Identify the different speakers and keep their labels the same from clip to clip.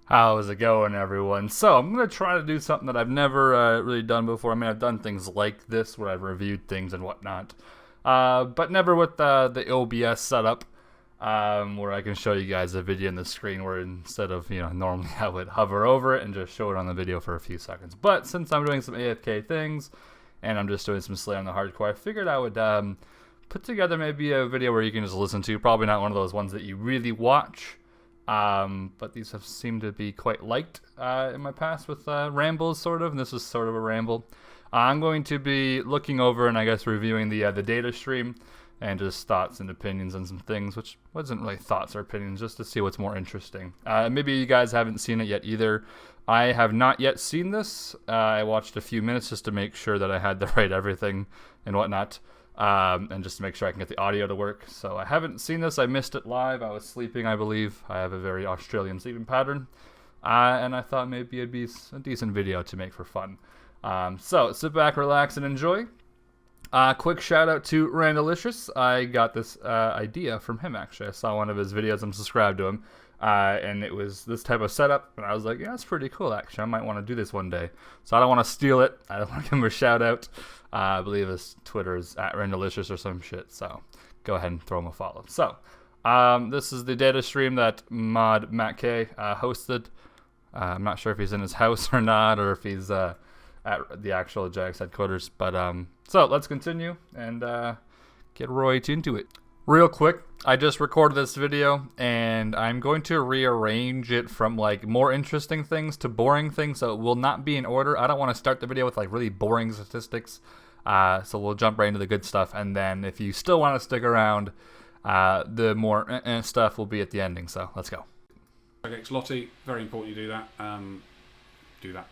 Speaker 1: How's it going, everyone? So I'm gonna try to do something that I've never really done before. I mean, I've done things like this where I've reviewed things and whatnot, but never with the OBS setup, where I can show you guys a video on the screen where instead of normally I would hover over it and just show it on the video for a few seconds. But since I'm doing some AFK things and I'm just doing some Slay on the Hardcore, I figured I would put together maybe a video where you can just listen to. Probably not one of those ones that you really watch. But these have seemed to be quite liked in my past with rambles, sort of, and this is sort of a ramble. I'm going to be looking over and I guess reviewing the data stream and just thoughts and opinions on some things, which wasn't really thoughts or opinions, just to see what's more interesting. Maybe you guys haven't seen it yet either. I have not yet seen this. I watched a few minutes just to make sure that I had the right everything and whatnot. And just to make sure I can get the audio to work. So I haven't seen this. I missed it live. I was sleeping, I believe. I have a very Australian sleeping pattern. And I thought maybe it'd be a decent video to make for fun. So sit back, relax, and enjoy. Quick shout out to Randalicious. I got this idea from him, actually. I saw one of his videos. I'm subscribed to him. And it was this type of setup. And I was like, yeah, that's pretty cool, actually. I might want to do this one day. So I don't want to steal it. I don't want to give him a shout out. I believe his Twitter is @Randalicious or some shit. So go ahead and throw him a follow. So this is the data stream that mod Matt K hosted. I'm not sure if he's in his house or not, or if he's at the actual Jags headquarters. But so let's continue and get right into it. Real quick, I just recorded this video and I'm going to rearrange it from like more interesting things to boring things, so it will not be in order. I don't want to start the video with like really boring statistics, so we'll jump right into the good stuff, and then if you still want to stick around, the more stuff will be at the ending. So let's go.
Speaker 2: Okay, Lottie, very important you do that. Do that.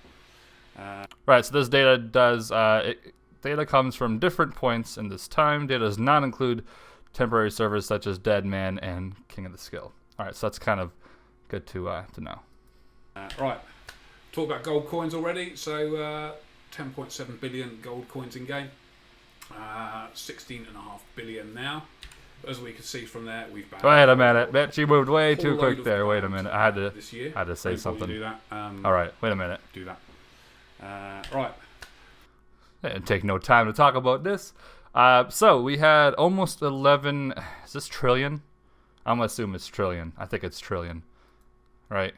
Speaker 1: Right, so this data does data comes from different points in this time. Data does not include temporary servers such as Dead Man and King of the Skill. All right, so that's kind of good to know.
Speaker 2: Right, talk about gold coins already. So 10.7 billion gold coins in game. 16.5 billion now. As we can see from there, we've banned.
Speaker 1: Wait a minute, bet you moved way too quick there. Wait a minute, I had to say something.
Speaker 2: Do that.
Speaker 1: All right, wait a minute.
Speaker 2: Do that. Right.
Speaker 1: It didn't take no time to talk about this. So we had almost 11. Is this trillion? I'm gonna assume it's trillion. I think it's trillion, right?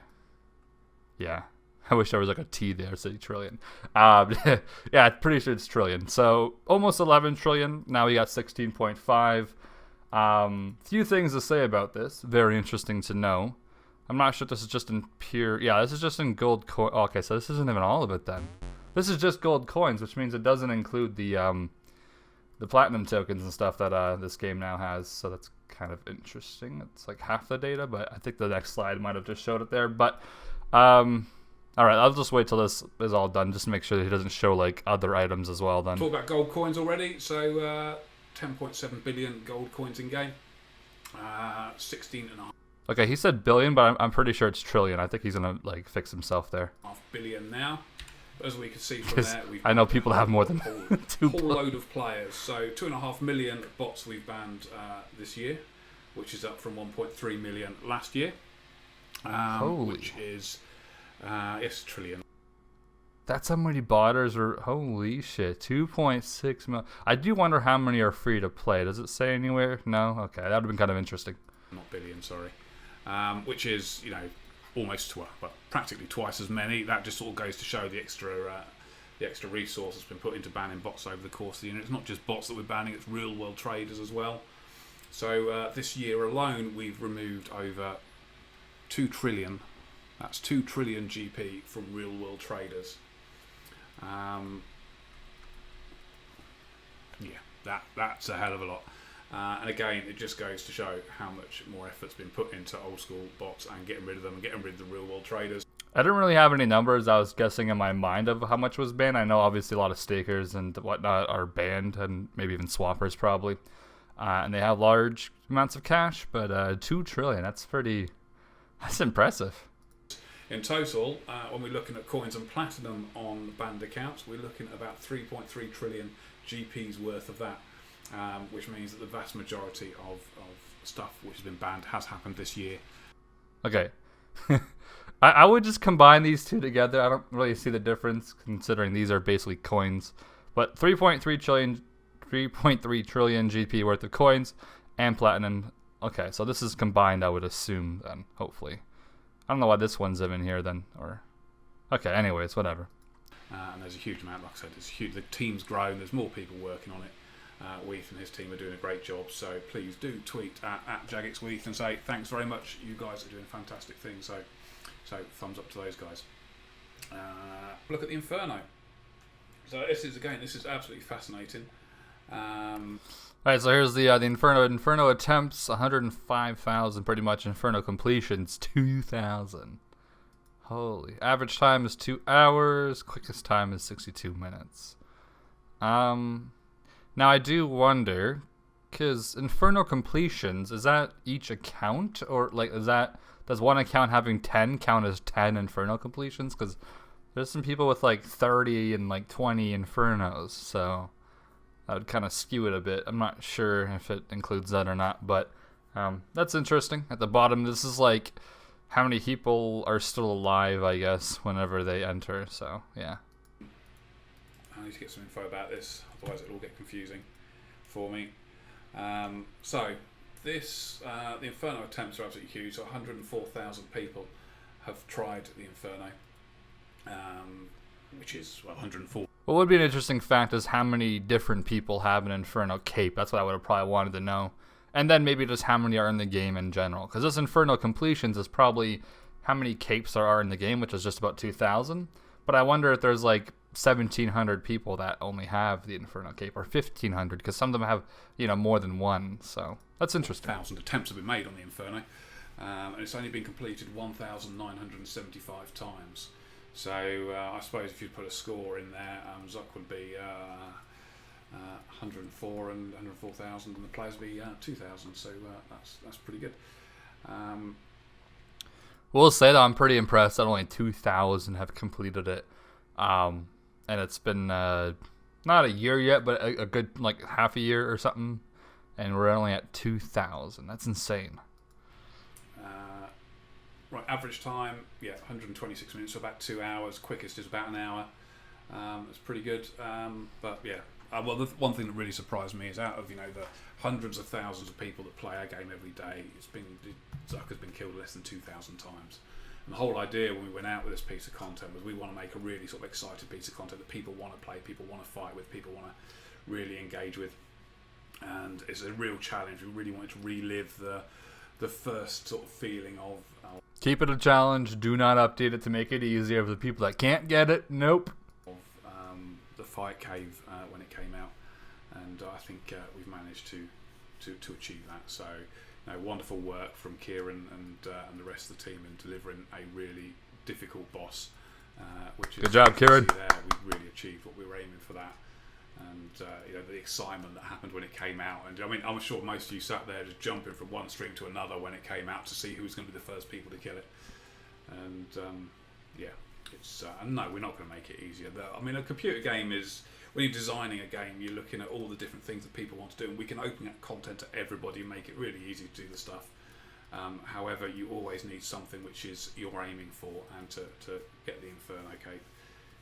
Speaker 1: Yeah. I wish there was like a T there, say trillion. Yeah, I'm pretty sure it's trillion. So almost 11 trillion. Now we got 16.5. Few things to say about this. Very interesting to know. I'm not sure if this is just in pure. Yeah, this is just in gold coin. Oh, okay, so this isn't even all of it then. This is just gold coins, which means it doesn't include the platinum tokens and stuff that this game now has. So that's kind of interesting. It's like half the data, but I think the next slide might have just showed it there. But all right, I'll just wait till this is all done, just to make sure that he doesn't show like other items as well. Then
Speaker 2: talk about gold coins already. So 10.7 billion gold coins in game. 16.5.
Speaker 1: Okay, he said billion, but I'm pretty sure it's trillion. I think he's gonna like fix himself there.
Speaker 2: Half billion now. As we can see from there,
Speaker 1: I know people have more than
Speaker 2: two whole load of players. So 2.5 million bots we've banned this year, which is up from 1.3 million last year, which is yes, trillion.
Speaker 1: That's how many botters are. Holy shit, 2.6 million. I do wonder how many are free to play. Does it say anywhere? No. Okay, that would have been kind of interesting.
Speaker 2: Not billion, sorry. Which is almost practically twice as many. That just all goes to show the extra resource that's been put into banning bots over the course of the year. It's not just bots that we're banning; it's real world traders as well. So this year alone, we've removed over 2 trillion. That's 2 trillion GP from real world traders. Yeah, that's a hell of a lot. And again, it just goes to show how much more effort's been put into old school bots and getting rid of them and getting rid of the real world traders.
Speaker 1: I didn't really have any numbers. I was guessing in my mind of how much was banned. I know obviously a lot of stakers and whatnot are banned, and maybe even swappers probably. And they have large amounts of cash, but 2 trillion, that's impressive.
Speaker 2: In total, when we're looking at coins and platinum on banned accounts, we're looking at about 3.3 trillion GPs worth of that. Which means that the vast majority of stuff which has been banned has happened this year.
Speaker 1: Okay. I would just combine these two together. I don't really see the difference considering these are basically coins. But 3.3 trillion GP worth of coins and platinum. Okay, so this is combined, I would assume then, hopefully. I don't know why this one's in here then, or okay, anyways, whatever.
Speaker 2: And there's a huge amount, like I said, it's huge. The team's grown. There's more people working on it. Weath and his team are doing a great job. So please do tweet at JagXWeath and say thanks very much. You guys are doing fantastic things. So thumbs up to those guys. Look at the Inferno. So this is absolutely fascinating.
Speaker 1: Alright, so here's the Inferno. Inferno attempts 105,000, pretty much. Inferno completions 2,000. Holy. Average time is 2 hours. Quickest time is 62 minutes. Now I do wonder, because Inferno completions, is that each account? Or like does one account having 10 count as 10 Inferno completions? Because there's some people with like 30 and like 20 Infernos, so that would kind of skew it a bit. I'm not sure if it includes that or not, but that's interesting. At the bottom, this is like how many people are still alive, I guess, whenever they enter, so yeah.
Speaker 2: I need to get some info about this, otherwise it'll all get confusing for me. So this, the Inferno attempts are absolutely huge. So 104,000 people have tried the Inferno, which is 104.
Speaker 1: What would be an interesting fact is how many different people have an Inferno cape. That's what I would have probably wanted to know. And then maybe just how many are in the game in general. Because this Inferno completions is probably how many capes there are in the game, which is just about 2,000. But I wonder if there's like 1,700 people that only have the Inferno cape, or 1,500, because some of them have, more than one. So that's interesting.
Speaker 2: 1,000 attempts have been made on the Inferno, and it's only been completed 1,975 times. So I suppose if you put a score in there, Zuck would be 104 and 104,000, and the players would be 2,000. So that's pretty good.
Speaker 1: We'll say that I'm pretty impressed that only 2,000 have completed it. And it's been not a year yet, but a good like half a year or something, and we're only at 2,000. That's insane.
Speaker 2: Right, average time, 126 minutes, so about 2 hours. Quickest is about an hour. It's pretty good. But yeah, well, the one thing that really surprised me is out of the hundreds of thousands of people that play our game every day, Zuck has been killed less than 2,000 times. And the whole idea when we went out with this piece of content was we want to make a really sort of exciting piece of content that people want to play, people want to fight with, people want to really engage with. And it's a real challenge. We really wanted to relive the first sort of feeling of...
Speaker 1: Keep it a challenge. Do not update it to make it easier for the people that can't get it. Nope.
Speaker 2: Of the Fight Cave when it came out. And I think we've managed to achieve that. So... wonderful work from Kieran and the rest of the team in delivering a really difficult boss. Which is
Speaker 1: good job, Kieran.
Speaker 2: There, we really achieved what we were aiming for that, and the excitement that happened when it came out. And I mean, I'm sure most of you sat there just jumping from one stream to another when it came out to see who was going to be the first people to kill it. And it's no, we're not going to make it easier. I mean, a computer game is. When you're designing a game, you're looking at all the different things that people want to do, and we can open up content to everybody and make it really easy to do the stuff. However, you always need something which is you're aiming for, and to get the Inferno cape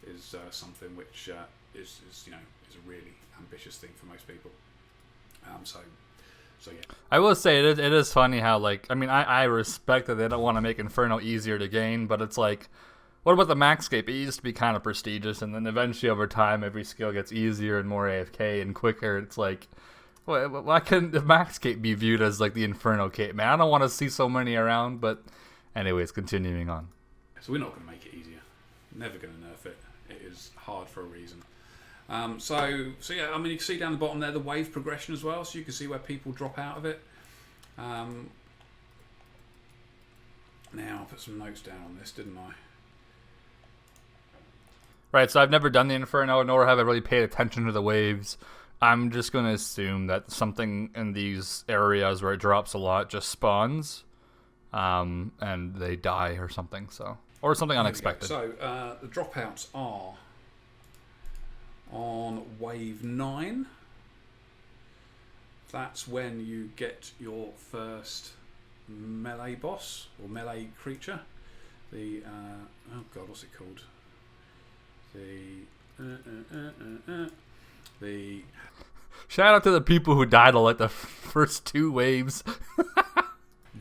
Speaker 2: is something which is a really ambitious thing for most people. So yeah.
Speaker 1: I will say it is funny how I respect that they don't want to make Inferno easier to gain, but it's like. What about the max cape? It used to be kind of prestigious, and then eventually over time, every skill gets easier and more AFK and quicker. It's like, why couldn't the max cape be viewed as like the Inferno cape? Man, I don't want to see so many around, but anyways, continuing on.
Speaker 2: So we're not going to make it easier. Never going to nerf it. It is hard for a reason. So yeah, I mean, you can see down the bottom there the wave progression as well, so you can see where people drop out of it. Now, I put some notes down on this, didn't I?
Speaker 1: Right, so I've never done the Inferno, nor have I really paid attention to the waves. I'm just going to assume that something in these areas where it drops a lot just spawns, and they die or something, or something unexpected.
Speaker 2: So, the dropouts are on wave 9. That's when you get your first melee boss, or melee creature. the oh god, what's it called? The
Speaker 1: Shout out to the people who died on like the first 2 waves.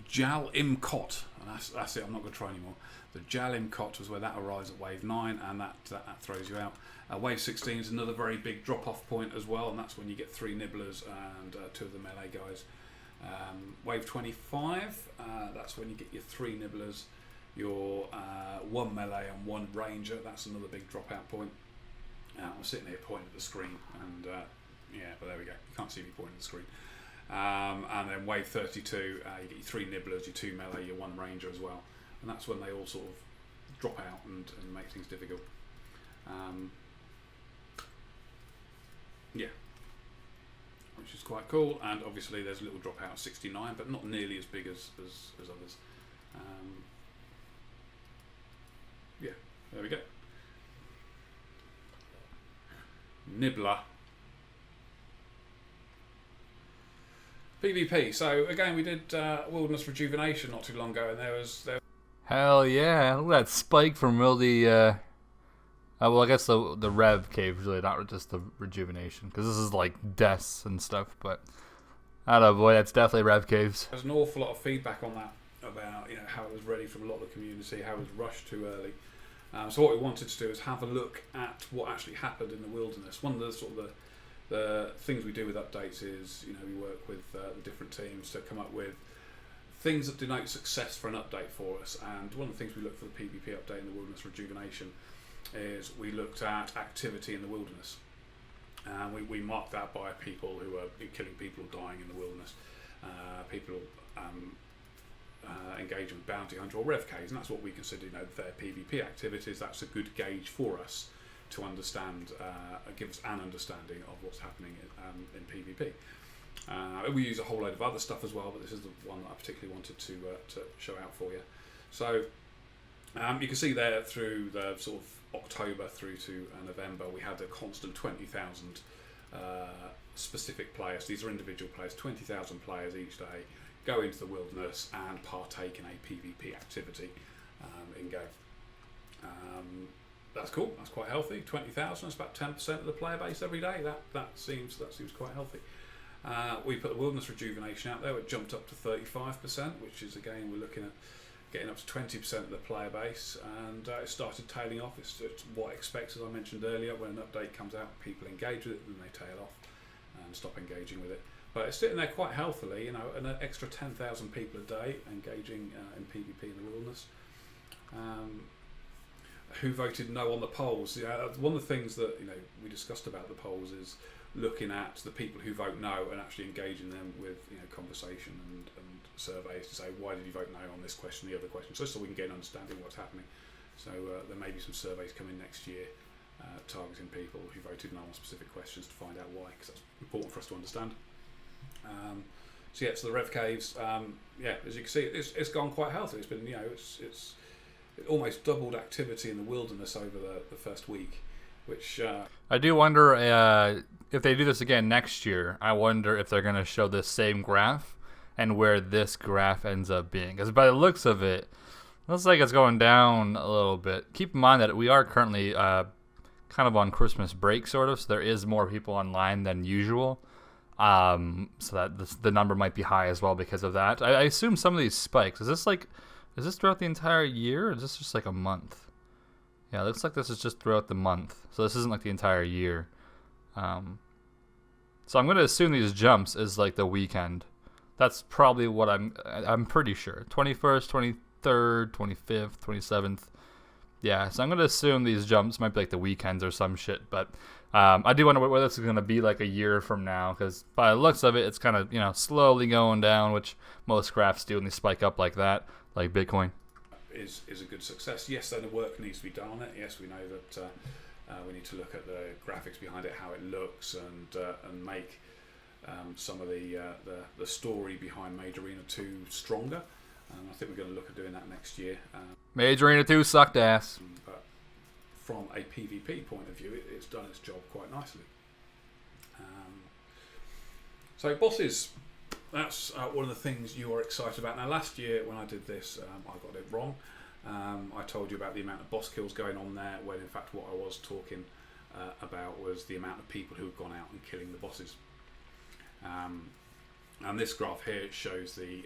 Speaker 2: Jal Imcot, and that's it. I'm not going to try anymore. The Jal Imcot was where that arrives at wave 9, and that throws you out. Wave 16 is another very big drop-off point as well, and that's when you get 3 nibblers and 2 of the melee guys. Wave 25, that's when you get your 3 nibblers, your 1 melee and 1 ranger. That's another big drop-out point. I'm sitting here pointing at the screen, and yeah, but there we go. You can't see me pointing at the screen. And then wave 32, you get your 3 nibblers, your 2 melee, your 1 ranger as well. And that's when they all sort of drop out and make things difficult. Yeah, which is quite cool. And obviously there's a little drop out of 69, but not nearly as big as others. Yeah, there we go. Nibbler. PvP. So again, we did Wilderness Rejuvenation not too long ago, and there was
Speaker 1: Hell yeah! Look at that spike from really. Well, I guess the Rev cave is really not just the rejuvenation, because this is like deaths and stuff. But I don't know, boy, that's definitely Rev caves.
Speaker 2: There's an awful lot of feedback on that about how it was ready from a lot of the community, how it was rushed too early. So what we wanted to do is have a look at what actually happened in the wilderness. One of the sort of the things we do with updates is, we work with the different teams to come up with things that denote success for an update for us. And one of the things we look for the PvP update in the Wilderness Rejuvenation is we looked at activity in the wilderness. And we marked that by people who are killing people or dying in the wilderness, people engaging with bounty hunter or rev caves, and that's what we consider their PvP activities. That's a good gauge for us to understand, give us an understanding of what's happening in PvP. We use a whole load of other stuff as well, but this is the one that I particularly wanted to show out for you. So you can see there through the sort of October through to November, we had a constant 20,000 specific players. These are individual players, 20,000 players each day go into the wilderness and partake in a PvP activity in game. That's cool. That's quite healthy. 20,000. That's about 10% of the player base every day. That seems quite healthy. We put the Wilderness Rejuvenation out there. It jumped up to 35%, which is again we're looking at getting up to 20% of the player base, and it started tailing off. It's what I expect, as I mentioned earlier. When an update comes out, people engage with it, then they tail off and stop engaging with it. But it's sitting there quite healthily. An extra 10,000 people a day engaging in PvP in the wilderness. Who voted no on the polls? One of the things that we discussed about the polls is looking at the people who vote no and actually engaging them with conversation and surveys to say, why did you vote no on this question, the other question, just so we can get an understanding of what's happening. So there may be some surveys coming next year targeting people who voted no on specific questions to find out why, because that's important for us to understand. So the Rev Caves, as you can see, it's gone quite healthy. It's been, it's almost doubled activity in the wilderness over the first week, which
Speaker 1: I do wonder if they do this again next year. I wonder if they're going to show this same graph and where this graph ends up being, because by the looks of it, looks like it's going down a little bit. Keep in mind that we are currently kind of on Christmas break, sort of, so there is more people online than usual. So that the number might be high as well because of that. I assume some of these spikes, is this throughout the entire year, or is this just like a month? Yeah, it looks like this is just throughout the month, so this isn't like the entire year. So I'm going to assume these jumps is like the weekend. That's probably what I'm pretty sure. 21st, 23rd, 25th, 27th. Yeah, so I'm going to assume these jumps might be like the weekends or some shit, but I do wonder what this is going to be like a year from now, because by the looks of it, it's kind of, slowly going down, which most graphs do when they spike up like that, like Bitcoin.
Speaker 2: Is a good success. Yes, then the work needs to be done on it. Yes, we know that we need to look at the graphics behind it, how it looks, and make some of the story behind Mage Arena 2 stronger. I think we're going to look at doing that next year.
Speaker 1: Mage Arena 2 sucked ass.
Speaker 2: But from a PvP point of view, it's done its job quite nicely. So bosses, that's one of the things you are excited about. Now last year when I did this, I got it wrong. I told you about the amount of boss kills going on there, when in fact what I was talking about was the amount of people who have gone out and killing the bosses. And this graph here shows the...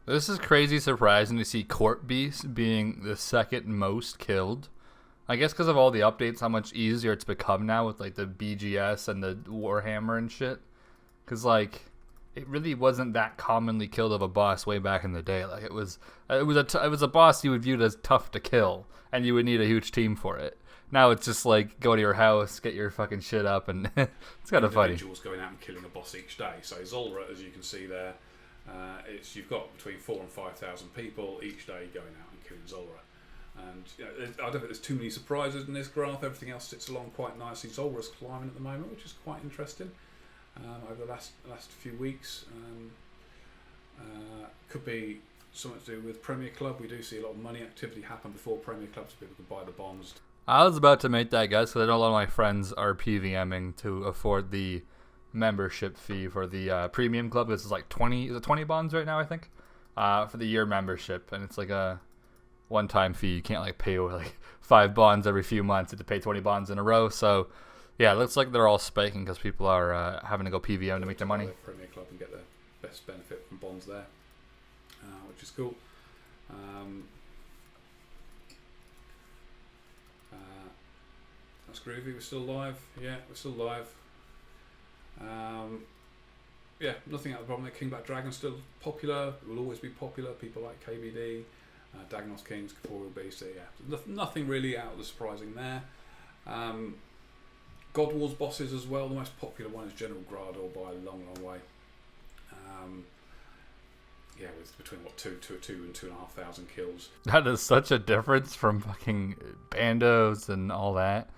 Speaker 1: This is crazy surprising to see Court Beast being the second most killed. I guess because of all the updates, how much easier it's become now with like the BGS and the Warhammer and shit. Because like, it really wasn't that commonly killed of a boss way back in the day. Like it was a boss you would view as tough to kill, and you would need a huge team for it. Now it's just like go to your house, get your fucking shit up, and it's kind of funny.
Speaker 2: Individuals going out and killing a boss each day. So Zulrah, as you can see there, you've got between 4,000 and 5,000 people each day going out and killing Zulrah. And I don't think there's too many surprises in this graph. Everything else sits along quite nicely. Zulrah's climbing at the moment, which is quite interesting. Over the last few weeks, could be something to do with Premier Club. We do see a lot of money activity happen before Premier Club, so people can buy the bonds.
Speaker 1: I was about to make that guess because I know a lot of my friends are PVMing to afford the membership fee for the premium club. This is like 20 bonds right now, I think, for the year membership, and it's like a one-time fee. You can't like pay like 5 bonds every few months. You have to pay 20 bonds in a row. So yeah, it looks like they're all spiking because people are having to go PVM to make their money.
Speaker 2: Premier Club and get the best benefit from bonds there, which is cool. That's groovy. We're still live. Yeah, we're still live. Yeah, nothing out of the problem. King Black Dragon's still popular. It will always be popular. People like KBD, Dagonos Kings, Corporeal Beast. So yeah, nothing really out of the surprising there. God Wars bosses as well. The most popular one is General Grador by a long, long way. Yeah, with between 2 and 2,500 kills.
Speaker 1: That is such a difference from fucking Bandos and all that.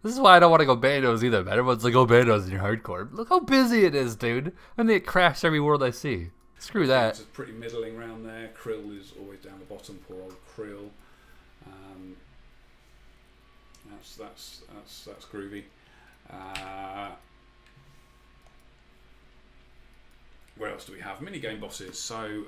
Speaker 1: This is why I don't want to go Bandos either, man. Everyone's like, go Bandos in your hardcore. Look how busy it is, dude. And they crash every world I see. Screw that.
Speaker 2: It's pretty middling round there. Krill is always down the bottom. Poor old Krill. That's groovy. Where else do we have? Minigame bosses. So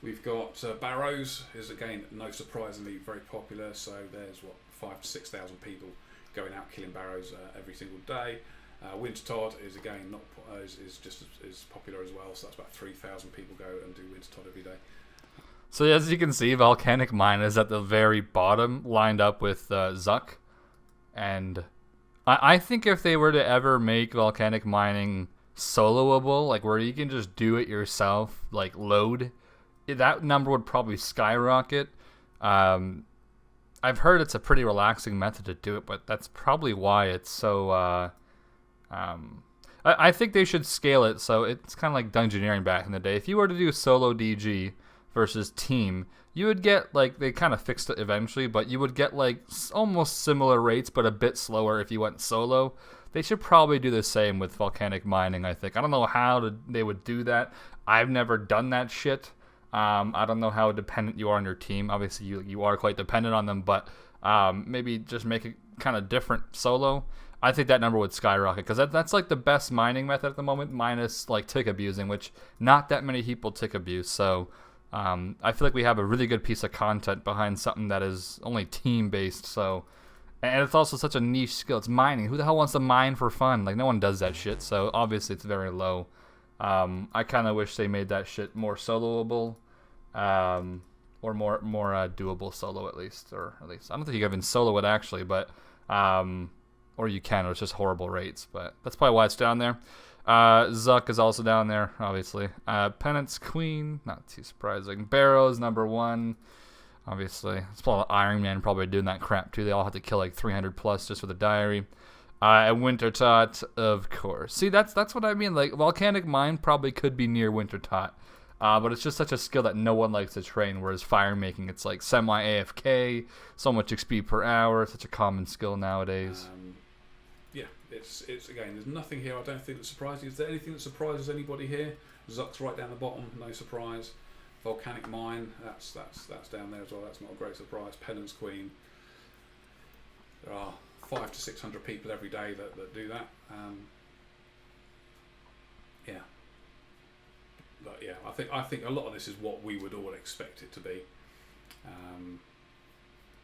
Speaker 2: we've got Barrows, is again, no surprisingly, very popular. So there's 5,000 to 6,000 people going out killing Barrows every single day. Winter Todd is again is just as popular as well. So that's about 3,000 people go and do Winter Todd every day.
Speaker 1: So as you can see, Volcanic Mine is at the very bottom, lined up with Zuck. And I think if they were to ever make volcanic mining soloable, like where you can just do it yourself, like load, that number would probably skyrocket. I've heard it's a pretty relaxing method to do it, but that's probably why it's so... I think they should scale it so it's kind of like Dungeoneering back in the day. If you were to do solo DG versus team, you would get, like, they kind of fixed it eventually, but you would get, like, almost similar rates, but a bit slower if you went solo. They should probably do the same with volcanic mining, I think. I don't know how they would do that. I've never done that shit. I don't know how dependent you are on your team. Obviously, you are quite dependent on them, but maybe just make it kind of different solo. I think that number would skyrocket, because that's like the best mining method at the moment, minus, like, tick abusing, which not that many people tick abuse, so... I feel like we have a really good piece of content behind something that is only team-based, so... And it's also such a niche skill. It's mining. Who the hell wants to mine for fun? Like, no one does that shit, so obviously it's very low. I kind of wish they made that shit more soloable, or more doable solo, at least. Or at least, I don't think you can even solo it, actually, but... or you can, or it's just horrible rates, but that's probably why it's down there. Zuck is also down there, obviously. Penance Queen, not too surprising. Barrows, number 1, obviously. It's probably Iron Man probably doing that crap, too. They all have to kill like 300 plus just for the diary. And Winter Tot, of course. See, that's what I mean. Like, Volcanic Mine probably could be near Winter Tot. But it's just such a skill that no one likes to train, whereas fire making, it's like semi-AFK, so much XP per hour, such a common skill nowadays.
Speaker 2: Yeah, it's again, there's nothing here I don't think that surprises you. Is there anything that surprises anybody here? Zuck's right down the bottom, no surprise. Volcanic Mine, that's down there as well, that's not a great surprise. Penance Queen, there are 500 to 600 people every day that do that. Yeah. But yeah, I think a lot of this is what we would all expect it to be.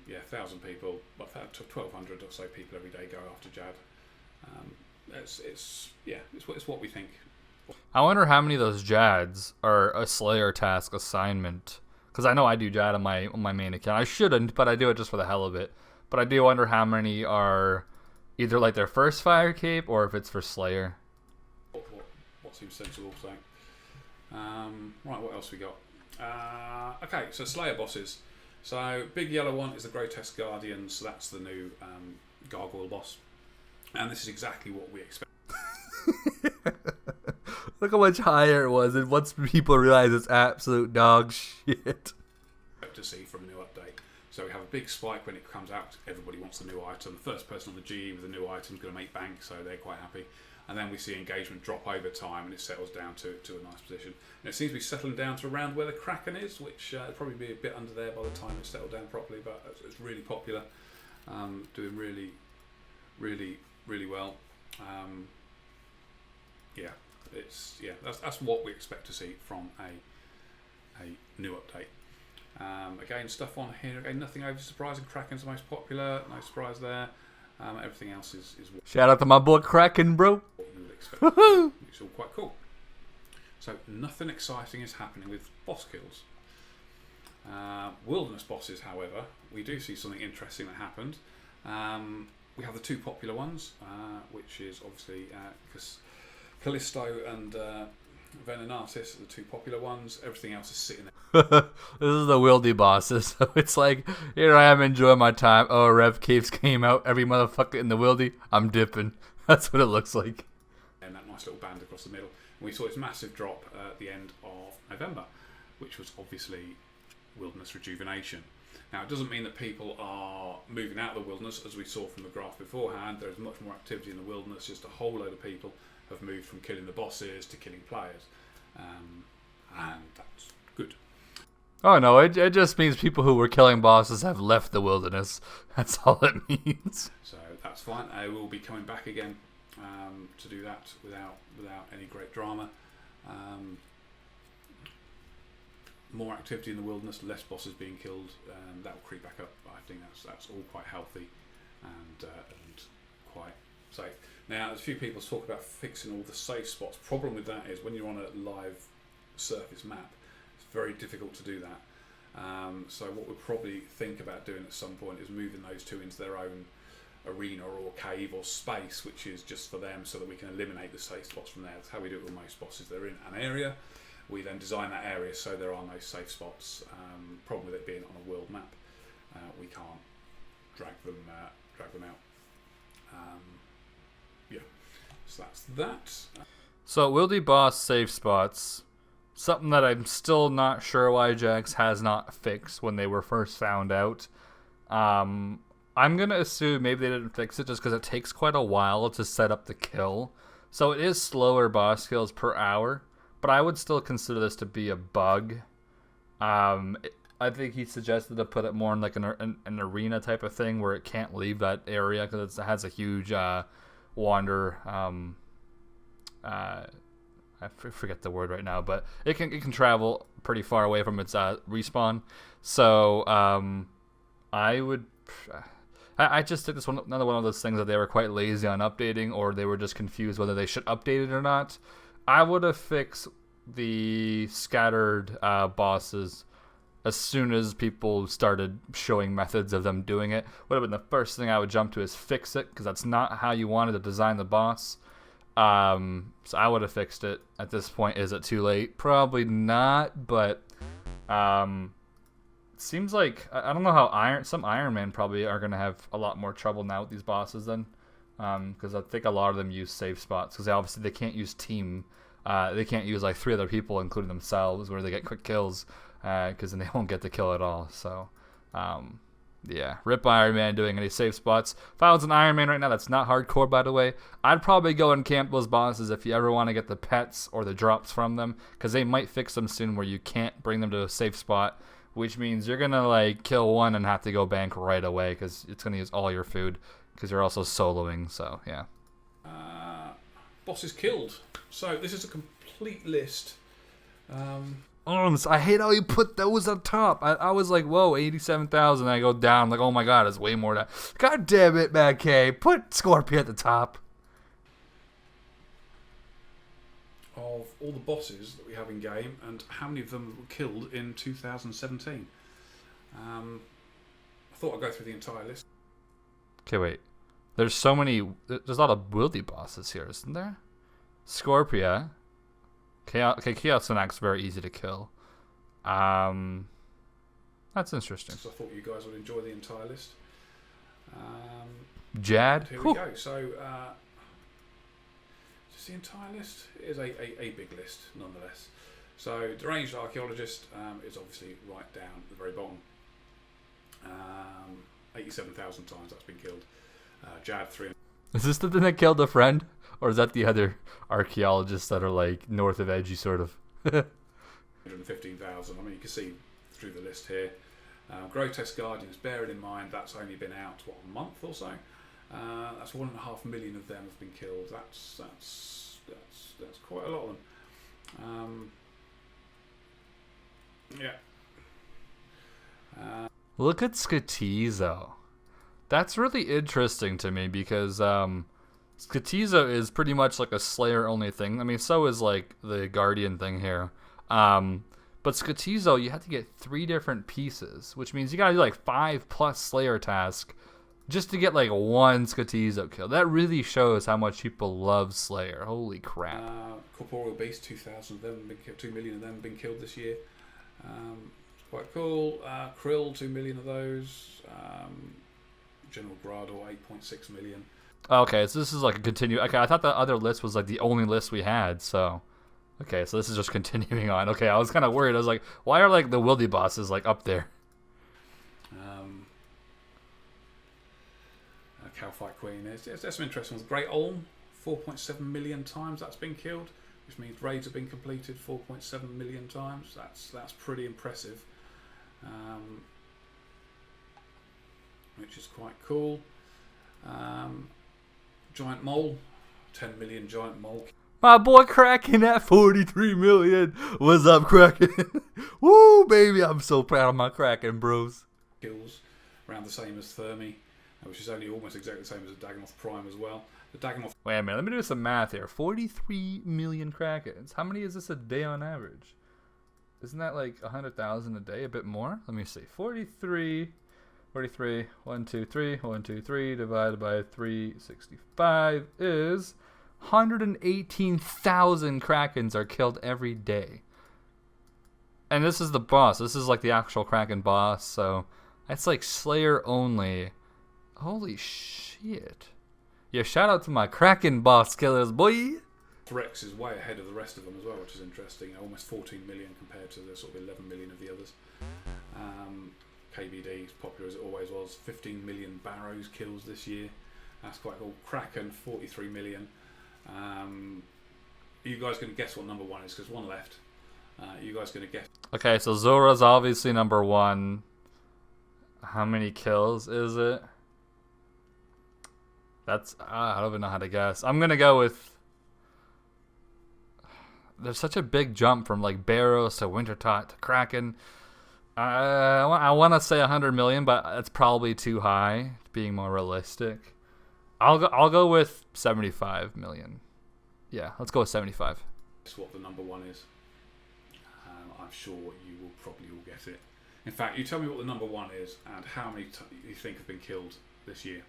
Speaker 2: Yeah, 1,000 people, about 1,200 or so people every day go after Jad. It's what we think.
Speaker 1: I wonder how many of those Jads are a Slayer task assignment. Because I know I do Jad on my main account. I shouldn't, but I do it just for the hell of it. But I do wonder how many are either like their first fire cape or if it's for Slayer.
Speaker 2: What seems sensible, so. Right, what else we got? Okay, so Slayer bosses. So, big yellow one is the Grotesque Guardian, so that's the new Gargoyle boss. And this is exactly what we expect.
Speaker 1: Look how much higher it was, and once people realize it's absolute dog shit.
Speaker 2: To see from a new update. So we have a big spike when it comes out. Everybody wants the new item. The first person on the GE with the new item is going to make bank, so they're quite happy. And then we see engagement drop over time, and it settles down to a nice position. And it seems to be settling down to around where the Kraken is, which will probably be a bit under there by the time it's settled down properly. But it's really popular, doing really, really, really well. That's what we expect to see from a new update. Again, stuff on here. Again, nothing over surprising. Kraken's the most popular. No surprise there. Everything else is
Speaker 1: shout out to my boy Kraken, bro.
Speaker 2: What you would expect. It's all quite cool. So nothing exciting is happening with boss kills. Wilderness bosses, however, we do see something interesting that happened. We have the two popular ones, which is obviously Callisto and Venenatis are the two popular ones. Everything else is sitting there.
Speaker 1: This is the Wildy bosses. So it's like, here I am enjoying my time. Oh, Rev Caves came out. Every motherfucker in the Wildy, I'm dipping. That's what it looks like.
Speaker 2: And that nice little band across the middle. And we saw this massive drop at the end of November, which was obviously wilderness rejuvenation. Now, it doesn't mean that people are moving out of the wilderness, as we saw from the graph beforehand. There's much more activity in the wilderness. Just a whole load of people have moved from killing the bosses to killing players. And that's good.
Speaker 1: Oh no, it just means people who were killing bosses have left the wilderness. That's all it means.
Speaker 2: So that's fine. I will be coming back again to do that without any great drama. More activity in the wilderness, less bosses being killed. That will creep back up. I think that's all quite healthy and quite safe. Now, there's a few people talk about fixing all the safe spots. Problem with that is when you're on a live surface map, it's very difficult to do that. So what we'll probably think about doing at some point is moving those two into their own arena or cave or space, which is just for them, so that we can eliminate the safe spots from there. That's how we do it with most bosses. They're in an area. We then design that area so there are no safe spots. Problem with it being on a world map, we can't drag them out. So that's that.
Speaker 1: So Wildy boss safe spots, something that I'm still not sure why Jax has not fixed when they were first found out. I'm gonna assume maybe they didn't fix it just because it takes quite a while to set up the kill. So it is slower boss kills per hour, but I would still consider this to be a bug. I think he suggested to put it more in like an arena type of thing where it can't leave that area because it has a huge wander. I forget the word right now, but it can travel pretty far away from its respawn. So I just think this one another one of those things that they were quite lazy on updating, or they were just confused whether they should update it or not. I would have fixed the scattered bosses as soon as people started showing methods of them doing it. Would have been the first thing I would jump to is fix it, because that's not how you wanted to design the boss. So I would have fixed it. At this point, is it too late? Probably not, but it seems like I don't know how some Iron Man probably are gonna have a lot more trouble now with these bosses then, because I think a lot of them use safe spots because obviously they can't use team. They can't use like 3 other people, including themselves, where they get quick kills, because then they won't get the kill at all. So, yeah, rip Iron Man doing any safe spots. If I was an Iron Man right now, that's not hardcore, by the way, I'd probably go and camp those bosses if you ever want to get the pets or the drops from them, because they might fix them soon where you can't bring them to a safe spot, which means you're gonna like kill one and have to go bank right away because it's gonna use all your food because you're also soloing. So yeah.
Speaker 2: Bosses killed. So this is a complete list.
Speaker 1: I hate how you put those on top. I was like, whoa, 87,000. I go down, like, oh my god, it's way more than that. God damn it, Matt K. Put Scorpion at the top.
Speaker 2: Of all the bosses that we have in game, and how many of them were killed in 2017. I thought I'd go through the entire list.
Speaker 1: Okay, wait. There's so many. There's a lot of wieldy bosses here, isn't there? Scorpia. Chaos Synac's very easy to kill. That's interesting.
Speaker 2: So I thought you guys would enjoy the entire list.
Speaker 1: Jad.
Speaker 2: Here we go. So, just the entire list. It is a big list, nonetheless. So, Deranged Archaeologist is obviously right down at the very bottom. 87,000 times that's been killed. Jad 3.
Speaker 1: Is this the thing that killed a friend? Or is that the other archaeologists that are like north of Edgy, sort of?
Speaker 2: 115,000. I mean, you can see through the list here. Grotesque Guardians, bearing in mind that's only been out, what, a month or so? That's 1.5 million of them have been killed. That's quite a lot of them. Yeah.
Speaker 1: Look at Skatizo. That's really interesting to me because Skatizo is pretty much like a Slayer only thing. I mean, so is like the Guardian thing here. But Skatizo, you have to get 3 different pieces, which means you gotta do like 5+ Slayer tasks just to get like 1 Skatizo kill. That really shows how much people love Slayer. Holy crap.
Speaker 2: Corporeal Beast, 2,000 of them, 2 million of them have been killed this year. It's quite cool. Krill, 2 million of those. General Grador, 8.6 million.
Speaker 1: Okay, so this is like a continue. Okay, I thought the other list was like the only list we had, so. Okay, so this is just continuing on. Okay, I was kind of worried. I was like, why are like the wildy bosses like up there?
Speaker 2: Calfight Queen is. There's some interesting ones. Great Olm, 4.7 million times that's been killed, which means raids have been completed 4.7 million times. That's pretty impressive, which is quite cool. Giant Mole, 10 million Giant Mole.
Speaker 1: My boy Kraken at 43 million. What's up, Kraken? Woo, baby. I'm so proud of my Kraken, bros.
Speaker 2: Kills around the same as Thermi, which is only almost exactly the same as the Dagonoth Prime as well. The Dagonoth.
Speaker 1: Wait a minute. Let me do some math here. 43 million Krakens. How many is this a day on average? Isn't that like 100,000 a day? A bit more? Let me see. 43, 1, 2, 3, 1, 2, 3 divided by 365 is 118,000 Krakens are killed every day. And this is the boss. This is like the actual Kraken boss. So that's like Slayer only. Holy shit. Yeah, shout out to my Kraken boss killers, boy.
Speaker 2: Rex is way ahead of the rest of them as well, which is interesting. Almost 14 million compared to the sort of 11 million of the others. KBD is popular as it always was. 15 million Barrows kills this year. That's quite cool. Kraken, 43 million. Are you guys going to guess what number 1 is? Because 1 left. You guys going to guess?
Speaker 1: Okay, so Zulrah's obviously number 1. How many kills is it? That's I don't even know how to guess. I'm gonna go with. There's such a big jump from like Barrows to Wintertot to Kraken. I want to say 100 million, but that's probably too high. Being more realistic, I'll go with 75 million. Yeah, let's go with 75.
Speaker 2: That's what the number 1 is. I'm sure you will probably all get it. In fact, you tell me what the number 1 is and how many you think have been killed this year.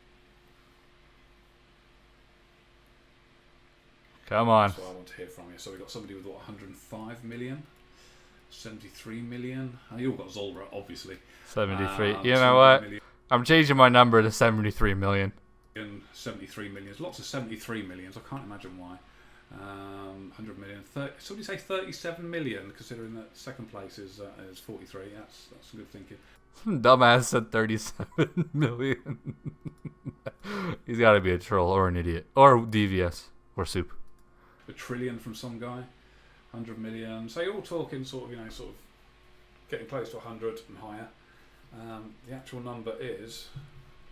Speaker 1: Come on.
Speaker 2: That's what I want to hear from you. So we've got somebody with what, 105 million, 73 million. Oh, you all got Zulrah, obviously.
Speaker 1: 73. You know what?
Speaker 2: Million.
Speaker 1: I'm changing my number to 73 million.
Speaker 2: 73 million. There's lots of 73 millions. I can't imagine why. 100 million. Somebody say 37 million, considering that second place is 43. That's good thinking.
Speaker 1: Some dumbass said 37 million. He's got to be a troll or an idiot or devious or soup.
Speaker 2: A trillion from some guy. 100 million. So you're all talking sort of getting close to 100 and higher. The actual number is.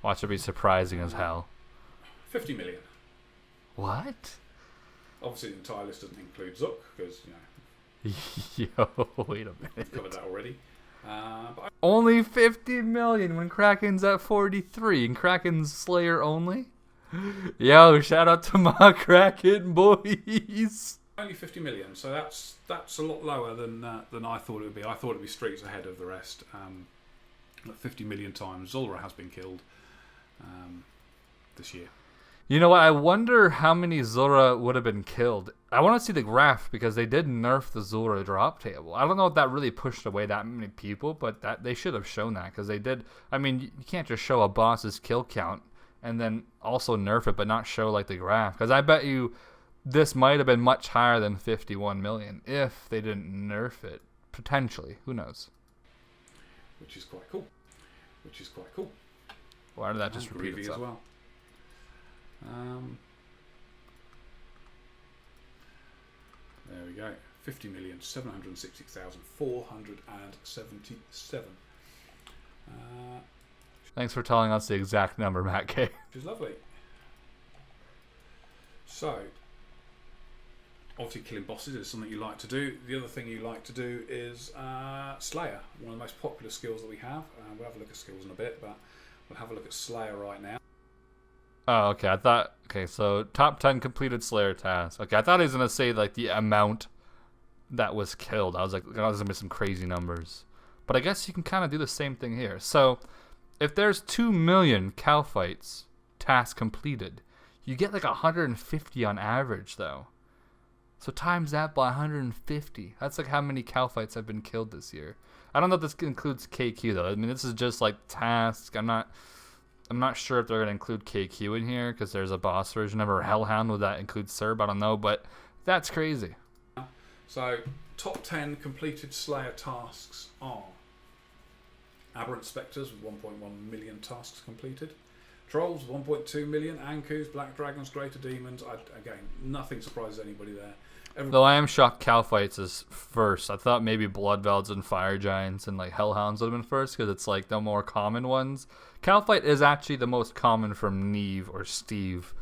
Speaker 1: Watch it be surprising as hell.
Speaker 2: 50 million.
Speaker 1: What?
Speaker 2: Obviously, the entire list doesn't include Zook because
Speaker 1: Yo, wait a
Speaker 2: We've
Speaker 1: minute.
Speaker 2: covered that already. But
Speaker 1: Only 50 million when Kraken's at 43 and Kraken's Slayer only? Yo, shout out to my Kraken boys.
Speaker 2: only 50 million, so that's a lot lower than I thought it would be. I thought it would be streets ahead of the rest. 50 million times Zulrah has been killed this year.
Speaker 1: You know what? I wonder how many Zulrah would have been killed. I want to see the graph because they did nerf the Zulrah drop table. I don't know if that really pushed away that many people, but that they should have shown that because they did. I mean, you can't just show a boss's kill count and then also nerf it, but not show like the graph. Because I bet you this might have been much higher than 51 million if they didn't nerf it. Potentially. Who knows?
Speaker 2: Which is quite cool.
Speaker 1: Why did that just
Speaker 2: And
Speaker 1: repeat
Speaker 2: Greavy
Speaker 1: itself?
Speaker 2: as well. There we go. 50,760,477.
Speaker 1: Thanks for telling us the exact number, Matt K.
Speaker 2: Which is lovely. So, obviously killing bosses is something you like to do. The other thing you like to do is Slayer, one of the most popular skills that we have. We'll have a look at skills in a bit, but we'll have a look at Slayer right now.
Speaker 1: Oh, okay. Okay, so top 10 completed Slayer tasks. Okay, I thought he was going to say, like, the amount that was killed. I was like, oh, there's going to be some crazy numbers. But I guess you can kind of do the same thing here. So, if there's 2 million cow fights tasks completed, you get like 150 on average, though. So times that by 150. That's like how many cow fights have been killed this year. I don't know if this includes KQ, though. I mean, this is just like tasks. I'm not sure if they're going to include KQ in here because there's a boss version of it, or Hellhound. Would that include Serb? I don't know, but that's crazy.
Speaker 2: So, top 10 completed Slayer tasks are Aberrant Spectres with 1.1 million tasks completed, Trolls 1.2 million, Ankus, Black Dragons, Greater Demons. Again, nothing surprises anybody there.
Speaker 1: Though I am shocked cow fights is first. I thought maybe Bloodvelds and Fire Giants and like Hellhounds would have been first because it's like the more common ones. Cow fight is actually the most common from Neve or Steve.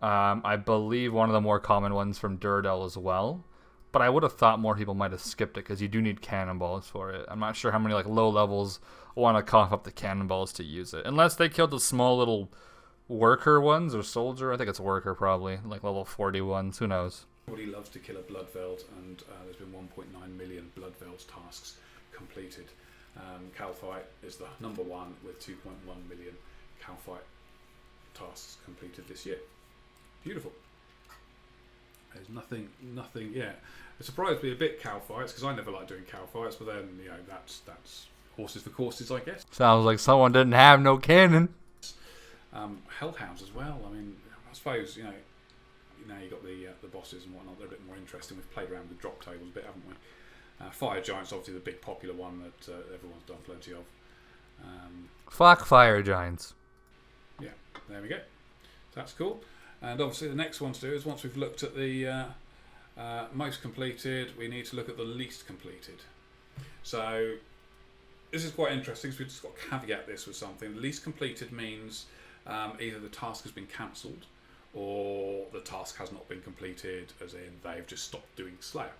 Speaker 1: I believe one of the more common ones from Durdell as well. But I would have thought more people might have skipped it because you do need cannonballs for it. I'm not sure how many like low levels want to cough up the cannonballs to use it. Unless they killed the small little worker ones or soldier. I think it's worker probably. Like level 40 ones. Who knows?
Speaker 2: Everybody loves to kill a Bloodveld, and there's been 1.9 million Bloodvelds tasks completed. Calfight is the number one with 2.1 million Calfight tasks completed this year. Beautiful. There's nothing, yeah. It surprised me a bit, cow fights, because I never like doing cow fights, but then, you know, that's horses for courses, I guess.
Speaker 1: Sounds like someone didn't have no cannon.
Speaker 2: Hellhounds as well. I mean, I suppose, you know, now you've got the bosses and whatnot, they're a bit more interesting. We've played around with drop tables a bit, haven't we? Fire Giants, obviously the big popular one that everyone's done plenty of.
Speaker 1: Fuck Fire Giants.
Speaker 2: Yeah, there we go. That's cool. And obviously the next one to do is once we've looked at the most completed, we need to look at the least completed. So this is quite interesting, so we've just got to caveat this with something. The least completed means either the task has been cancelled or the task has not been completed, as in they've just stopped doing Slayer.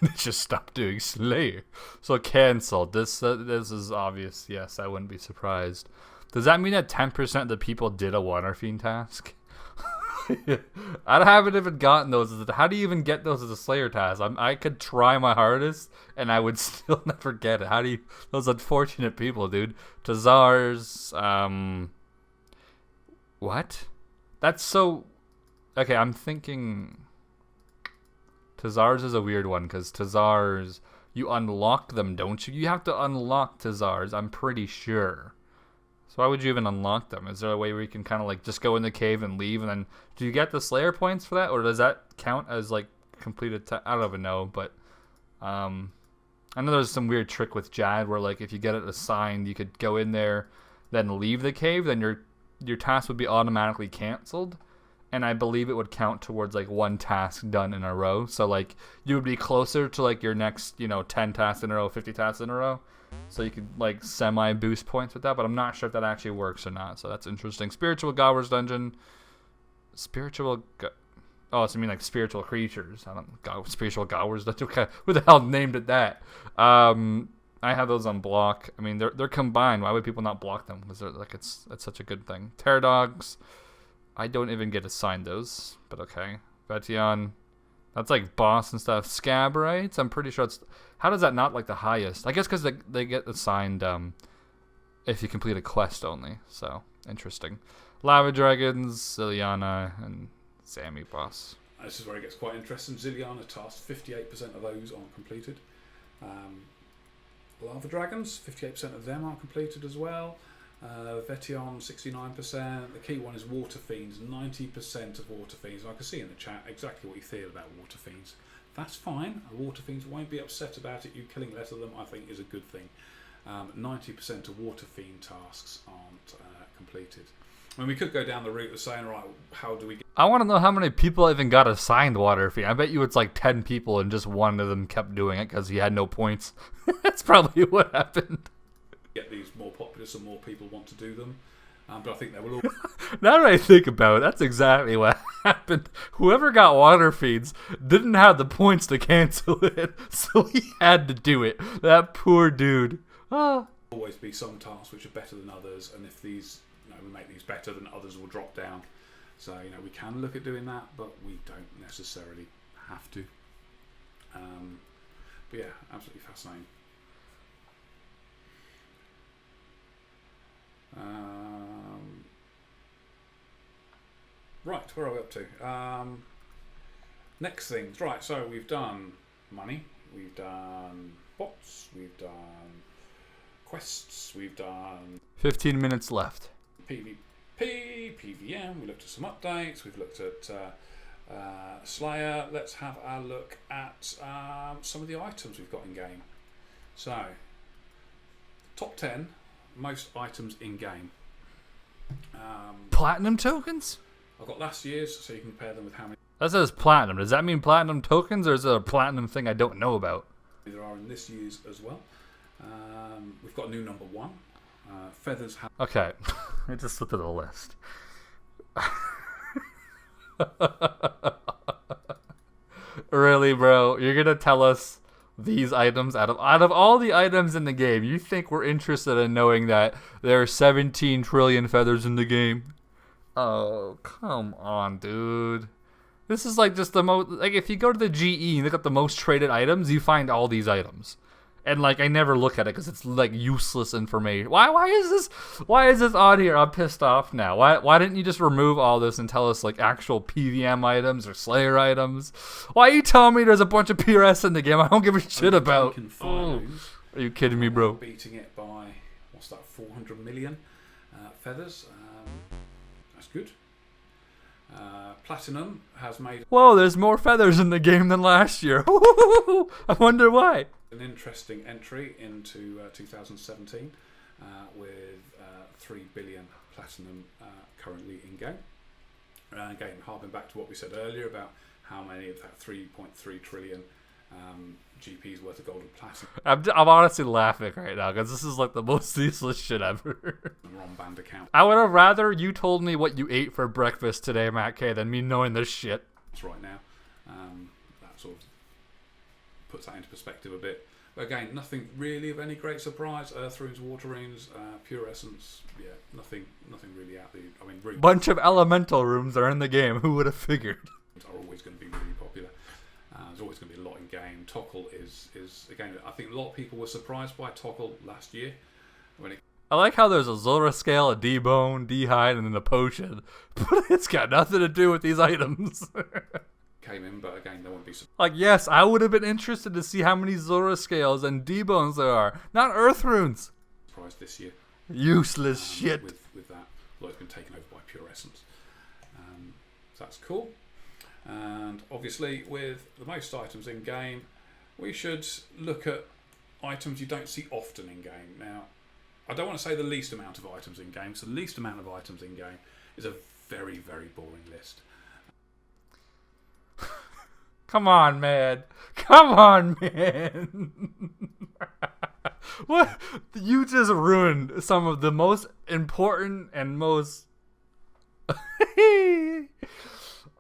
Speaker 1: They just stopped doing Slayer. So cancelled. This is obvious. Yes, I wouldn't be surprised. Does that mean that 10% of the people did a Water Fiend task? I haven't even gotten those. How do you even get those as a Slayer task? I could try my hardest, and I would still never get it. How do you... Those unfortunate people, dude. Tazars... What? That's so... Okay, I'm thinking... Tazars is a weird one, because Tazars... You unlock them, don't you? You have to unlock Tazars, I'm pretty sure. So why would you even unlock them? Is there a way where you can kind of like just go in the cave and leave, and then do you get the Slayer points for that, or does that count as like completed? I don't even know, but I know there's some weird trick with Jad where like if you get it assigned, you could go in there, then leave the cave, then your task would be automatically canceled, and I believe it would count towards like one task done in a row. So like you would be closer to like your next 10 tasks in a row, 50 tasks in a row. So you could like semi boost points with that, but I'm not sure if that actually works or not. So that's interesting. Spiritual Gower's Dungeon. Oh, so you mean like spiritual creatures? I don't spiritual gowers. That's okay. Who the hell named it that? I have those on block. I mean, they're combined. Why would people not block them? Because like it's such a good thing. Pterodogs. I don't even get assigned those, but okay. Vetion. That's like boss and stuff. Scabrites. I'm pretty sure it's. How does that not like the highest? I guess because they get assigned if you complete a quest only. So interesting. Lava dragons, Ziliana, and Sammy boss.
Speaker 2: This is where it gets quite interesting. Ziliana tasks, 58% of those aren't completed. Lava dragons, 58% of them aren't completed as well. Vetion, 69%. The key one is water fiends, 90% of water fiends. And I can see in the chat exactly what you feel about water fiends. That's fine. Water fiends won't be upset about it. You killing less of them, I think, is a good thing. 90% of water fiend tasks aren't completed. I mean, we could go down the route of saying, right, how do we get...
Speaker 1: I want to know how many people even got assigned water fiend. I bet you it's like 10 people and just one of them kept doing it because he had no points. That's probably what happened.
Speaker 2: Get these more popular so more people want to do them. But I think they will all...
Speaker 1: Now that I think about it, that's exactly what happened. Whoever got water feeds didn't have the points to cancel it, so he had to do it. That poor dude. Ah.
Speaker 2: Always be some tasks which are better than others, and if these... we make these better, then others will drop down. So, we can look at doing that, but we don't necessarily have to. But yeah, absolutely fascinating. Right, where are we up to? Next things. Right, so we've done money, we've done bots, we've done quests, we've done...
Speaker 1: 15 minutes left.
Speaker 2: PvP, PVM, we looked at some updates, we've looked at Slayer. Let's have a look at some of the items we've got in game. So, top 10 most items in game.
Speaker 1: Platinum tokens?
Speaker 2: I've got last year's, so you can compare them with how many
Speaker 1: That says platinum. Does that mean platinum tokens, or is it a platinum thing I don't know about?
Speaker 2: there are in this year's as well. We've got a new number 1. Feathers have...
Speaker 1: Okay, I just looked at the list. Really, bro? You're gonna tell us these items out of all the items in the game, you think we're interested in knowing that there are 17 trillion feathers in the game? Oh, come on, dude. This is like just the most... Like, if you go to the GE and look up the most traded items, you find all these items. And, like, I never look at it because it's, like, useless information. Why is this on here? I'm pissed off now. Why didn't you just remove all this and tell us, like, actual PVM items or Slayer items? Why are you telling me there's a bunch of PRS in the game I don't give a shit about? Oh, are you kidding me, bro?
Speaker 2: Beating it by, what's that, 400 million feathers. That's good. Platinum has made...
Speaker 1: Whoa, there's more feathers in the game than last year. I wonder why.
Speaker 2: An interesting entry into 2017 with 3 billion platinum currently in game. Again, harping back to what we said earlier about how many of that 3.3 trillion GP's worth of gold and platinum.
Speaker 1: I'm honestly laughing right now because this is like the most useless shit ever.
Speaker 2: Wrong band account.
Speaker 1: I would have rather you told me what you ate for breakfast today, Matt K, than me knowing this shit.
Speaker 2: That's right now. That sort of puts that into perspective a bit. But again, nothing really of any great surprise. Earth runes, water runes, pure essence. Yeah, nothing really out there. I mean, runes
Speaker 1: bunch of elemental rooms are in the game. Who would have figured?
Speaker 2: Are always going to be really popular. There's always going to be a lot in game. Toggle is again. I think a lot of people were surprised by Toggle last year when it.
Speaker 1: I like how there's a Zulrah scale, a D-bone, D-hide, and then a potion, but it's got nothing to do with these items.
Speaker 2: Came in, but again, there won't be.
Speaker 1: Like, yes, I would have been interested to see how many Zulrah scales and D-bones there are, not Earth runes.
Speaker 2: Surprised this year.
Speaker 1: Useless shit.
Speaker 2: With that, a lot has been taken over by pure essence. So that's cool. And obviously, with the most items in game, we should look at items you don't see often in game. Now, I don't want to say the least amount of items in game, so the least amount of items in game is a very, very boring list.
Speaker 1: Come on, man. Come on, man. What? You just ruined some of the most important and most...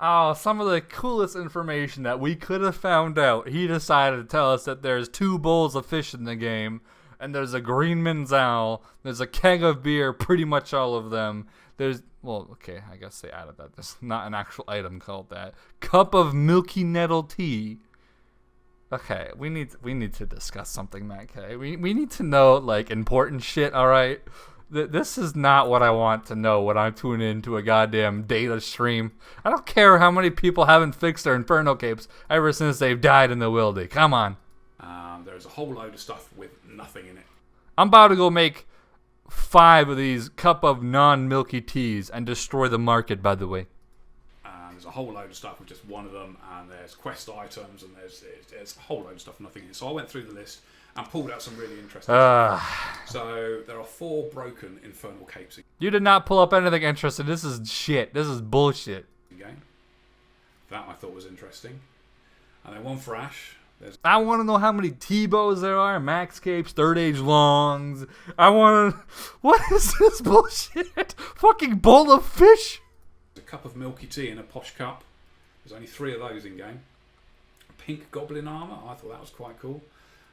Speaker 1: Oh, some of the coolest information that we could have found out. He decided to tell us that there's 2 bowls of fish in the game, and there's a green Menzel, there's a keg of beer, pretty much all of them. There's, well, okay, I guess they added that. There's not an actual item called that. Cup of milky nettle tea. Okay, we need to discuss something, Matt K. We need to know, like, important shit, alright? This is not what I want to know when I tune into a goddamn data stream. I don't care how many people haven't fixed their Inferno capes ever since they've died in the wildy. Come on.
Speaker 2: There's a whole load of stuff with nothing in it.
Speaker 1: I'm about to go make 5 of these cup of non-milky teas and destroy the market, by the way.
Speaker 2: There's a whole load of stuff with just one of them, and there's quest items, and there's a whole load of stuff with nothing in it. So I went through the list and pulled out some really interesting stuff. So there are 4 broken Infernal capes.
Speaker 1: You did not pull up anything interesting. This is shit. This is bullshit.
Speaker 2: Game. That I thought was interesting. And then one for Ash.
Speaker 1: I want to know how many T-bows there are, max capes, third age longs. I want to... What is this bullshit? Fucking bowl of fish?
Speaker 2: A cup of milky tea in a posh cup. There's only 3 of those in game. Pink goblin armor. I thought that was quite cool.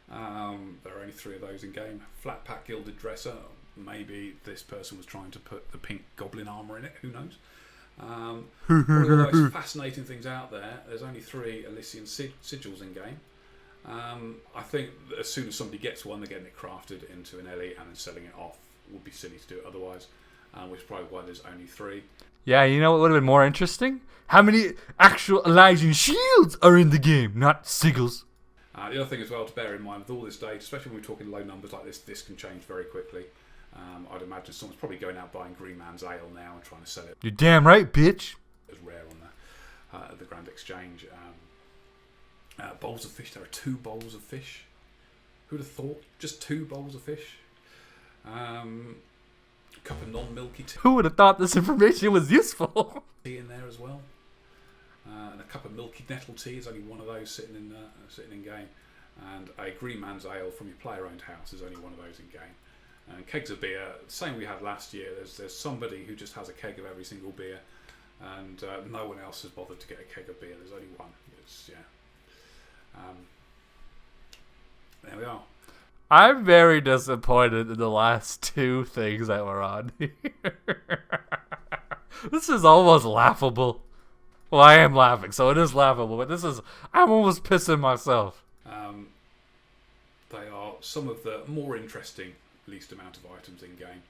Speaker 2: There are only 3 of those in game. Flat pack gilded dresser. Maybe this person was trying to put the pink goblin armor in it. Who knows? One of the most fascinating things out there. There's only 3 Elysian sigils in game. I think that as soon as somebody gets one, they're getting it crafted into an Ellie and then selling it off. Would be silly to do it otherwise, which is probably why there's only 3.
Speaker 1: Yeah, you know what would have been more interesting? How many actual Elysian shields are in the game, not sigils.
Speaker 2: The other thing as well to bear in mind with all this data, especially when we're talking low numbers like this can change very quickly. I'd imagine someone's probably going out buying Green Man's Ale now and trying to sell it.
Speaker 1: You're damn right, bitch.
Speaker 2: As rare on the Grand Exchange. Bowls of fish. There are 2 bowls of fish. Who'd have thought? Just 2 bowls of fish. A cup of non-milky tea.
Speaker 1: Who would have thought this information was useful?
Speaker 2: Tea in there as well. And a cup of milky nettle tea. There's only one of those sitting in game. And a Green Man's Ale from your player-owned house. There's only one of those in game. And kegs of beer. Same we had last year. There's somebody who just has a keg of every single beer. And no one else has bothered to get a keg of beer. There's only one. There we are.
Speaker 1: I'm very disappointed in the last 2 things that were on here. This is almost laughable. Well, I am laughing, so it is laughable, but I'm almost pissing myself.
Speaker 2: They are some of the more interesting least amount of items in game.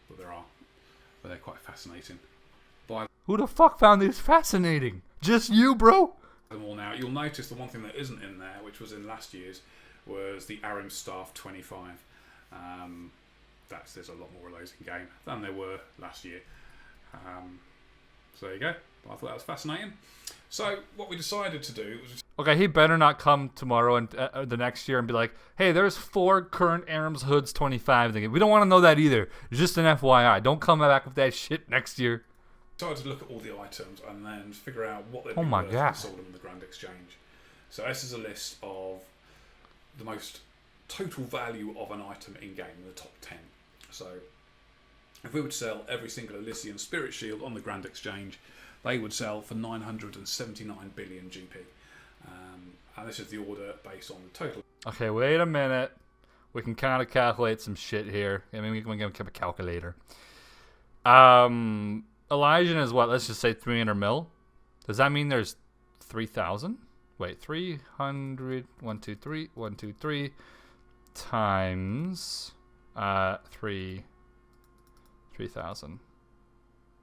Speaker 2: But they're quite fascinating.
Speaker 1: Who the fuck found these fascinating? Just you, bro?
Speaker 2: Them all now. You'll notice the one thing that isn't in there, which was in last year's, was the Arim Staff 25. There's a lot more of those in game than there were last year. So there you go. I thought that was fascinating. So what we decided to do was...
Speaker 1: Okay, he better not come tomorrow and the next year and be like, hey, there's 4 current Arim's Hoods 25 in the game. We don't want to know that either. It's just an FYI. Don't come back with that shit next year.
Speaker 2: Decided to look at all the items and then figure out what they'd be worth and sold them in the Grand Exchange. So this is a list of the most total value of an item in game, the top 10. So if we would sell every single Elysian Spirit Shield on the Grand Exchange, they would sell for 979 billion GP. And this is the order based on the total.
Speaker 1: Okay, wait a minute. We can kind of calculate some shit here. I mean, we can give a calculator. Elysian is what? Let's just say 300 mil. Does that mean there's 3,000? Wait, 300, 123 times 3,000.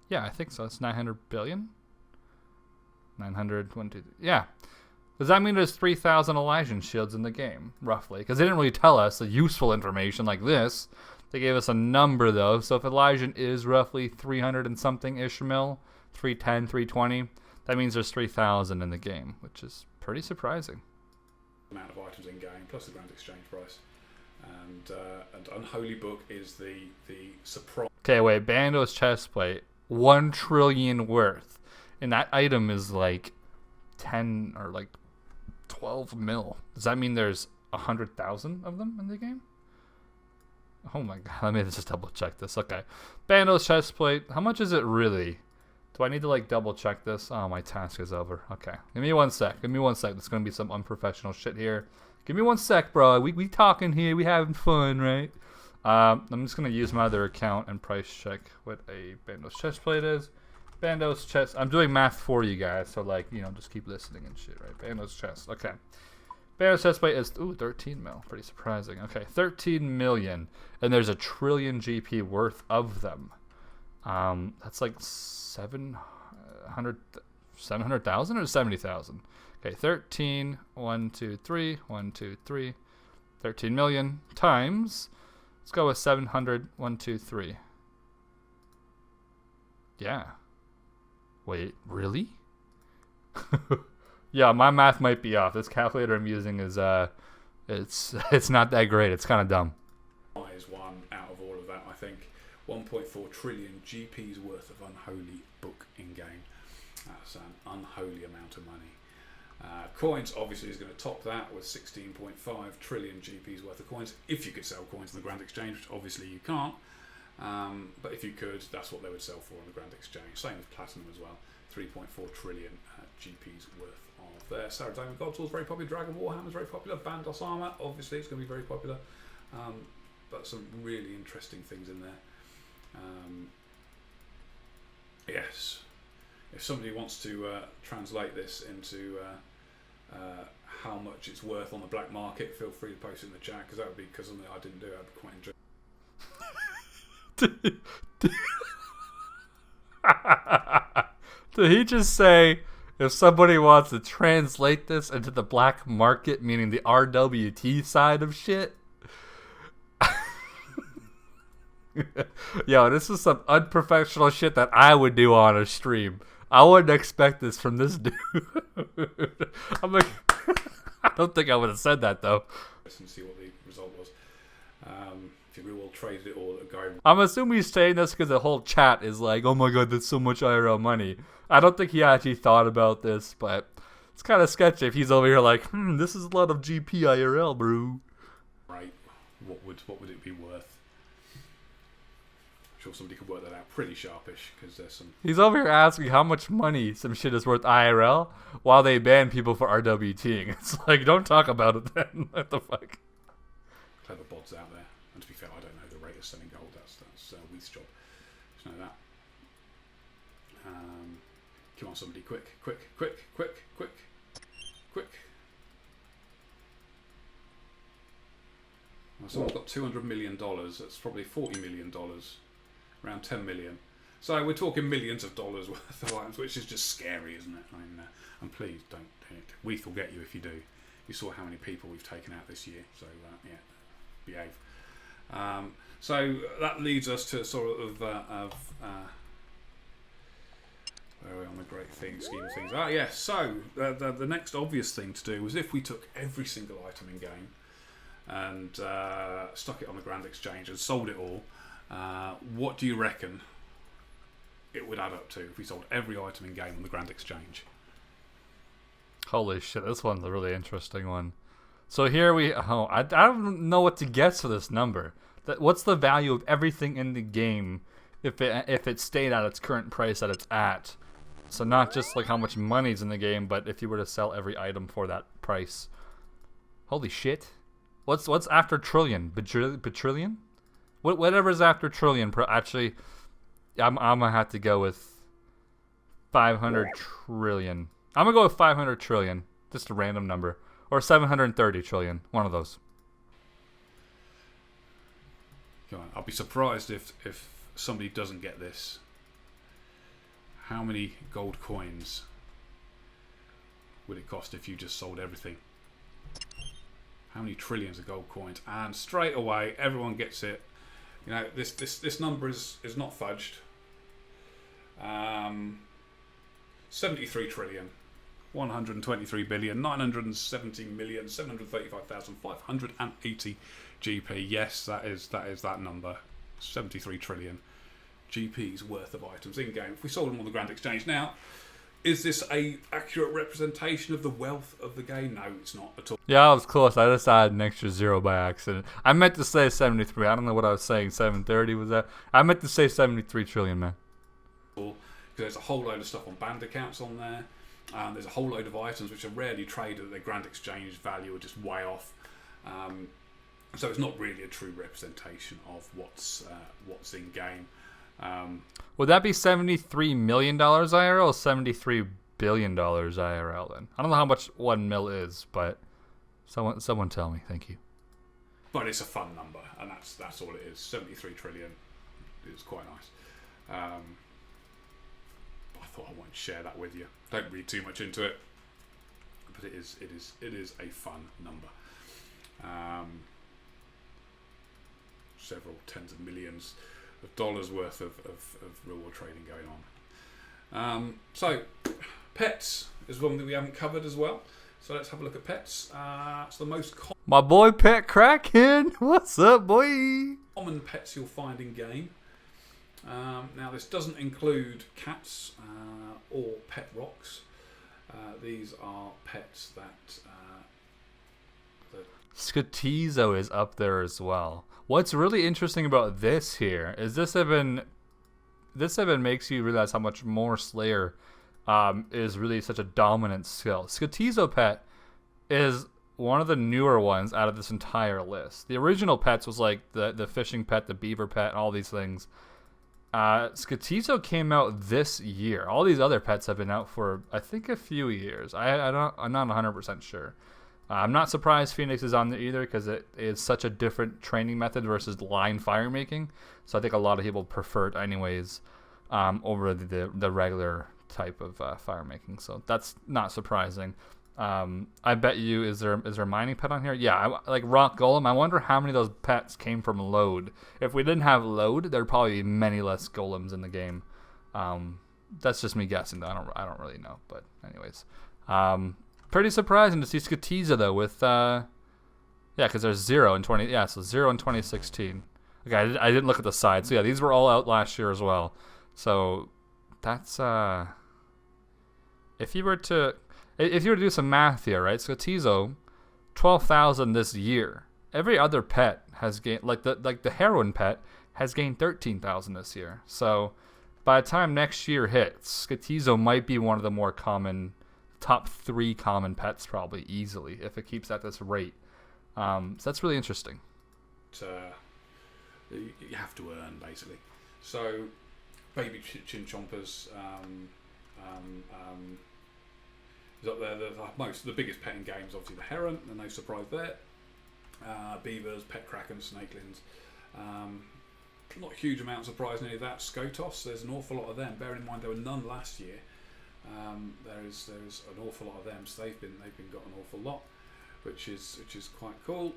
Speaker 1: Yeah, I think so. It's 900 billion. 900, 1, 2, 3. Yeah. Does that mean there's 3,000 Elysian shields in the game, roughly? Because they didn't really tell us the useful information like this. They gave us a number, though. So if Elysian is roughly 300 and something-ish mil, 310, 320, that means there's 3,000 in the game, which is pretty surprising.
Speaker 2: Amount of items in game, plus the Grand Exchange price. And Unholy Book is the surprise.
Speaker 1: Okay, wait. Bando's chestplate, 1 trillion worth. And that item is like 10 or like 12 mil. Does that mean there's 100,000 of them in the game? Oh my god, let me just double check this. Okay. Bando's chestplate, how much is it really? Do I need to like double check this? Oh, my task is over. Okay. Give me 1 sec. Give me 1 sec. There's going to be some unprofessional shit here. Give me 1 sec, bro. We talking here. We having fun, right? I'm just going to use my other account and price check what a Bandos chest plate is. Bandos chest. I'm doing math for you guys, so like, you know, just keep listening and shit, right? Bandos chest. Okay. Bandos chest plate is 13 mil. Pretty surprising. Okay, 13 million, and there's a trillion GP worth of them. That's like 700,000 or 70,000. Okay, 13, 1, 2, 3, 1, 2, 3, 13 million times. Let's go with 700, 1, 2, 3. Yeah. Wait, really? Yeah, my math might be off. This calculator I'm using is it's not that great. It's kind of dumb.
Speaker 2: Is one out of all of that, I think. 1.4 trillion GPs worth of unholy book in game. That's an unholy amount of money. Coins obviously is going to top that with 16.5 trillion GPs worth of coins. If you could sell coins in the Grand Exchange, which obviously you can't. But if you could, that's what they would sell for in the Grand Exchange. Same with Platinum as well. 3.4 trillion GPs worth of there. Saradoma Godsword's very popular. Dragon Warhammer's very popular. Bandos Armor, obviously, it's going to be very popular. But some really interesting things in there. Yes. If somebody wants to translate this into how much it's worth on the black market, feel free to post it in the chat, because that would be because something I didn't do. I'd be quite enjoyable.
Speaker 1: Did he just say if somebody wants to translate this into the black market, meaning the RWT side of shit? Yo, this is some unprofessional shit that I would do on a stream. I wouldn't expect this from this dude. I'm like, I don't think I would have said that though.
Speaker 2: Let's see what the result was. If we all traded it all at a go.
Speaker 1: I'm assuming he's saying this because the whole chat is like, oh my god, that's so much IRL money. I don't think he actually thought about this, but it's kind of sketchy if he's over here like, this is a lot of GP IRL, bro.
Speaker 2: Right. What would it be worth? I'm sure somebody could work that out pretty sharpish, because there's some.
Speaker 1: He's over here asking how much money some shit is worth IRL while they ban people for RWTing. It's like, don't talk about it then. What the fuck?
Speaker 2: Clever bods out there. And to be fair, I don't know the rate of selling gold. That's Weith's job. Just know that. Come on, somebody, quick. Well, someone's got $200 million. That's probably $40 million. Around 10 million. So we're talking millions of dollars worth of items, which is just scary, isn't it? I mean, and please don't do it. Weith will get you if you do. You saw how many people we've taken out this year. So, yeah, behave. So that leads us to sort of where are we on the great scheme of things? Yes. So the next obvious thing to do was if we took every single item in game and stuck it on the Grand Exchange and sold it all. What do you reckon it would add up to if we sold every item in game on the Grand Exchange?
Speaker 1: Holy shit, this one's a really interesting one. So here I don't know what to guess for this number. What's the value of everything in the game if it stayed at its current price that it's at? So not just like how much money's in the game, but if you were to sell every item for that price. Holy shit. What's after trillion? Bajillion? Whatever's after trillion. Actually, I'm gonna have to go with 500 trillion. I'm gonna go with 500 trillion. Just a random number. Or 730 trillion. One of those.
Speaker 2: Go on. I'll be surprised if somebody doesn't get this. How many gold coins would it cost if you just sold everything? How many trillions of gold coins? And straight away, everyone gets it. You know, this number is not fudged. 73 trillion, 123 billion, 970,735,580 GP. Yes, that is that number. 73 trillion GP's worth of items in game. If we sold them on the Grand Exchange now. Is this a accurate representation of the wealth of the game? No, it's not at all.
Speaker 1: Yeah, I was close. I just added an extra zero by accident. I meant to say 73. I don't know what I was saying. 730 was that? I meant to say 73 trillion, man.
Speaker 2: there's a whole load of stuff on banned accounts on there. There's a whole load of items which are rarely traded, their grand exchange value are just way off. So it's not really a true representation of what's in game.
Speaker 1: Would that be $73 million IRL or $73 billion IRL then? I don't know how much 1 mil is, but someone tell me. Thank you.
Speaker 2: But it's a fun number, and that's all it is. 73 trillion is quite nice. I thought I wanted to share that with you. Don't read too much into it, but it is a fun number. Several tens of millions of dollars worth of reward trading going on. So pets is one that we haven't covered as well. So let's have a look at pets. It's the most
Speaker 1: My boy Pet Kraken, what's up, boy?
Speaker 2: common pets you'll find in game. Now this doesn't include cats or pet rocks. These are pets that
Speaker 1: Skatizo is up there as well. What's really interesting about this here is this even makes you realize how much more Slayer is really such a dominant skill. Skatizo pet is one of the newer ones out of this entire list. The original pets was like the fishing pet, the beaver pet, and all these things. Skatizo came out this year. All these other pets have been out for, I think, a few years. I'm not 100% sure. I'm not surprised Phoenix is on there either because it is such a different training method versus line fire making. So I think a lot of people prefer it anyways over the regular type of fire making. So that's not surprising. I bet you, is there a mining pet on here? Yeah, like Rock Golem. I wonder how many of those pets came from Load. If we didn't have Load, there'd probably be many less golems in the game. That's just me guessing though. I don't really know. But anyways. Pretty surprising to see Skatiza though with because there's 0 in 20 so 0 in 2016. Okay, I didn't look at the side. So yeah, these were all out last year as well. So that's if you were to do some math here, right? Skatizo 12,000 this year. Every other pet has gained like the heroine pet has gained 13,000 this year. So by the time next year hits, Skatizo might be one of the more common top 3 common pets probably easily if it keeps at this rate. So that's really interesting.
Speaker 2: You have to earn basically. So baby chin chompers is up there. The biggest pet in games, obviously the heron, and no surprise there. Beavers, pet kraken, snakelings. Not a huge amount of surprise in any of that. Skotos, there's an awful lot of them. Bearing in mind there were none last year. There's an awful lot of them, so they've got an awful lot, which is quite cool.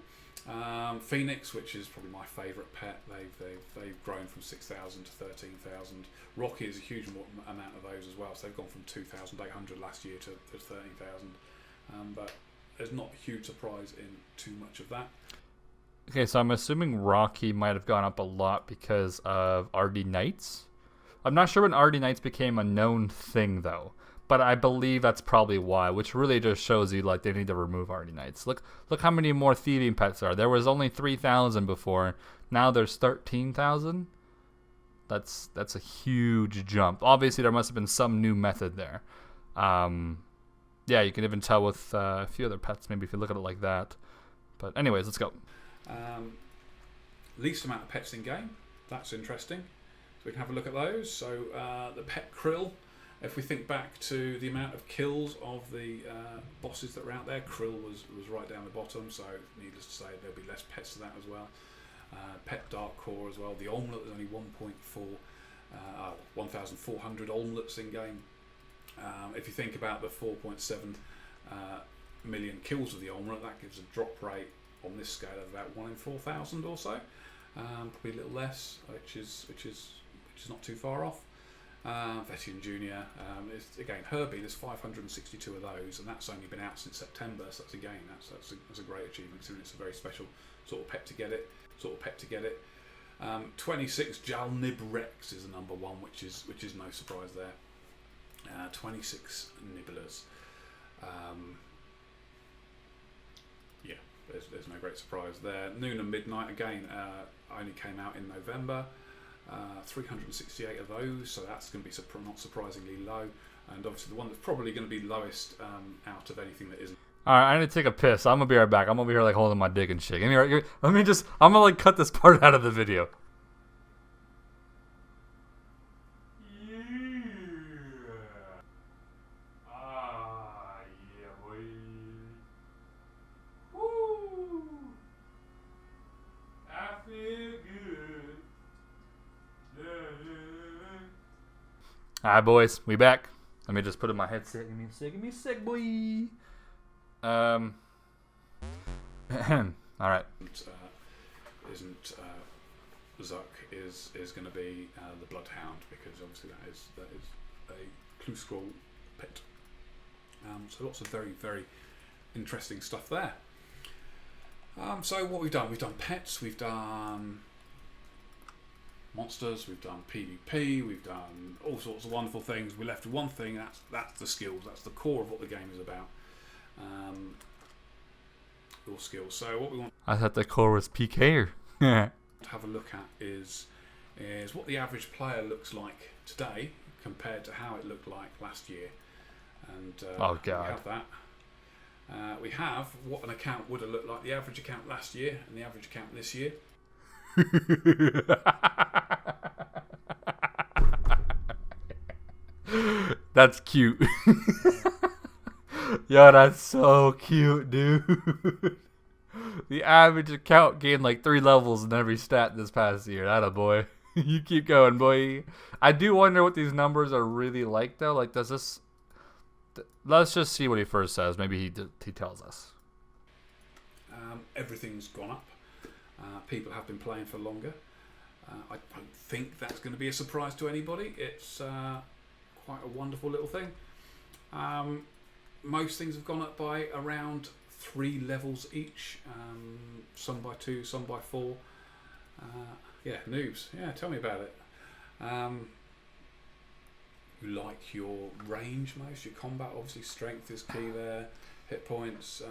Speaker 2: Phoenix, which is probably my favourite pet, they've grown from 6,000 to 13,000. Rocky is a huge amount of those as well, so they've gone from 2,800 last year to 13,000. But there's not a huge surprise in too much of that.
Speaker 1: Okay, so I'm assuming Rocky might have gone up a lot because of RD Knights. I'm not sure when RD Knights became a known thing though, but I believe that's probably why, which really just shows you like they need to remove RD Knights. Look how many more thieving pets are. There was only 3,000 before. Now there's 13,000. That's a huge jump. Obviously there must have been some new method there. Yeah, you can even tell with a few other pets maybe if you look at it like that. But anyways, let's go.
Speaker 2: Least amount of pets in game. That's interesting. So we can have a look at those. So the pet krill. If we think back to the amount of kills of the bosses that were out there, krill was right down the bottom. So needless to say, there'll be less pets to that as well. Pet dark core as well. The omelette, there's only 1,400 omelettes in game. If you think about the 4.7 million kills of the omelette, that gives a drop rate on this scale of about 1 in 4,000 or so. Probably a little less, which is not too far off. Vetian Junior, again Herbie. There's 562 of those, and that's only been out since September. So that's a great achievement. Considering it's a very special sort of pet to get it. 26 Jalnib Rex is the number one, which is no surprise there. 26 nibblers. Yeah, there's no great surprise there. Noon and Midnight again only came out in November. 368 of those, so that's going to be not surprisingly low. And obviously the one that's probably going to be lowest out of anything that isn't.
Speaker 1: Alright, I need to take a piss. I'm gonna be right back. I'm gonna be here like holding my dick and shit. I'm gonna like cut this part out of the video. Alright, boys, we back. Let me just put in my headset. Give me a sec, boy. Alright.
Speaker 2: Isn't Zuck is going to be the Bloodhound, because obviously that is a clue scroll pet. So lots of very, very interesting stuff there. So what we've done pets, we've done monsters, we've done PvP, we've done all sorts of wonderful things. We're left with one thing, that's the skills. That's the core of what the game is about. Your skills. So what we want
Speaker 1: I thought the core was PK.
Speaker 2: to have a look at is what the average player looks like today compared to how it looked like last year. And
Speaker 1: oh god,
Speaker 2: we have that. We have what an account would have looked like, the average account last year and the average account this year.
Speaker 1: That's cute. Yo, that's so cute, dude. The average account gained like 3 levels in every stat this past year. Atta boy. You keep going, boy. I do wonder what these numbers are really like, though. Like, does this... Let's just see what he first says. Maybe he tells us.
Speaker 2: Everything's gone up. People have been playing for longer. I don't think that's going to be a surprise to anybody. It's quite a wonderful little thing. Most things have gone up by around 3 levels each. Some by 2, some by 4. Yeah, noobs. Yeah, tell me about it. You like your range most, your combat, obviously strength is key there, hit points,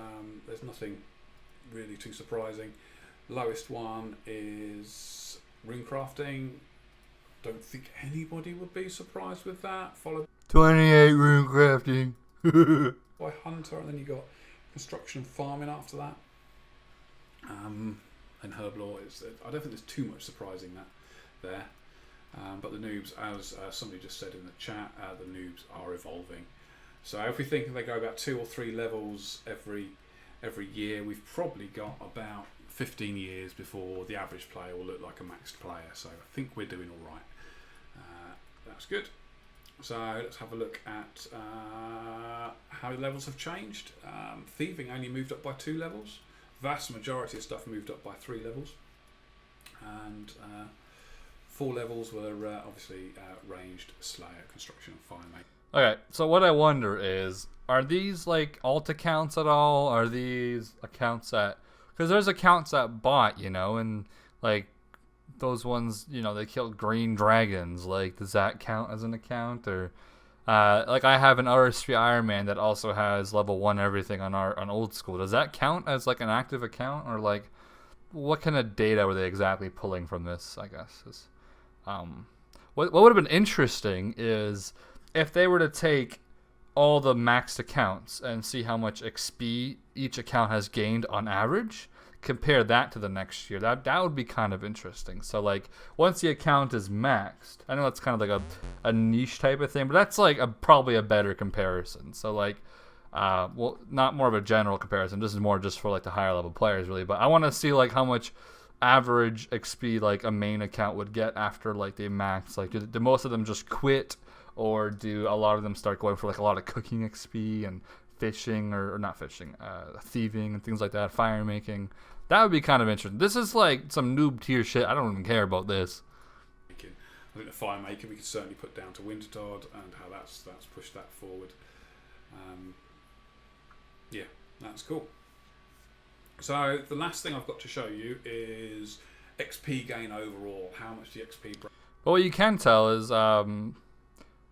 Speaker 2: there's nothing really too surprising. Lowest one is rune crafting. Don't think anybody would be surprised with that. Followed
Speaker 1: 28 rune crafting.
Speaker 2: by hunter, and then you got construction and farming after that. And herb law is, I don't think there's too much surprising that there. But the noobs, as somebody just said in the chat, the noobs are evolving. So if we think they go about 2 or 3 levels every year, we've probably got about 15 years before the average player will look like a maxed player. So I think we're doing all right. That's good. So let's have a look at how levels have changed. Thieving only moved up by 2 levels. Vast majority of stuff moved up by 3 levels. And 4 levels were obviously ranged, slayer, construction, and fire mate.
Speaker 1: Okay, so what I wonder is, are these like alt accounts at all? Are these accounts that... Because there's accounts that bought, and like those ones, they killed green dragons. Like, does that count as an account? Or like I have an RS3 Iron Man that also has level 1 everything on old school. Does that count as like an active account? Or like, what kind of data were they exactly pulling from this, I guess? What would have been interesting is if they were to take all the maxed accounts and see how much XP each account has gained on average, compare that to the next year. That would be kind of interesting. So like, once the account is maxed, I know it's kind of like a niche type of thing, but that's like probably a better comparison. So like, well, not more of a general comparison. This is more just for like the higher level players, really. But I want to see like how much average XP like a main account would get after like they max. Like, do most of them just quit, or do a lot of them start going for like a lot of cooking XP and fishing, or not fishing, thieving and things like that, fire making? That would be kind of interesting. This is like some noob tier shit. I don't even care about this.
Speaker 2: I think the fire maker we could certainly put down to Wintertod, and how that's pushed that forward. Yeah, that's cool. So the last thing I've got to show you is XP gain overall. How much the XP...
Speaker 1: Well, what you can tell is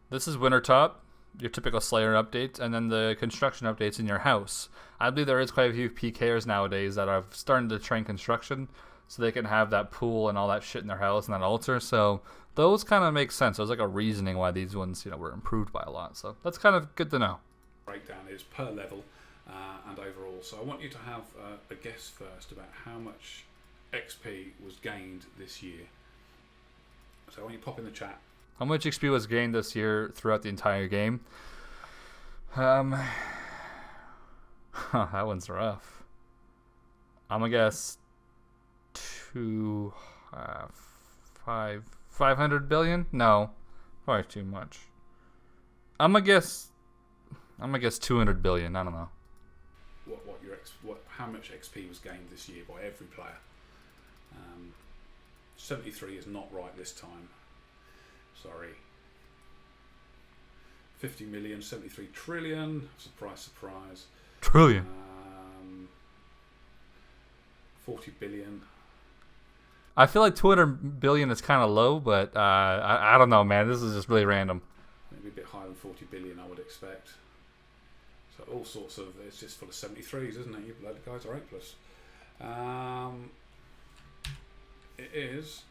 Speaker 1: this is Wintertop, your typical Slayer updates, and then the construction updates in your house. I believe there is quite a few PKers nowadays that are starting to train construction. so they can have that pool and all that shit in their house and that altar. So those kind of make sense. There's like a reasoning why these ones, were improved by a lot. So that's kind of good to know.
Speaker 2: Breakdown is per level and overall. So I want you to have a guess first about how much XP was gained this year. So when you pop in the chat,
Speaker 1: how much XP was gained this year throughout the entire game? That one's rough. I'm gonna guess 500 billion? No, probably too much. I'm gonna guess 200 billion. I don't know.
Speaker 2: How much XP was gained this year by every player? 73 is not right this time. Sorry. 50 million, 73 trillion. Surprise, surprise.
Speaker 1: Trillion.
Speaker 2: 40 billion.
Speaker 1: I feel like 200 billion is kind of low, but I don't know, man. This is just really random.
Speaker 2: Maybe a bit higher than 40 billion, I would expect. So all sorts of, it's just full of 73s, isn't it? You bloody guys are 8+. It is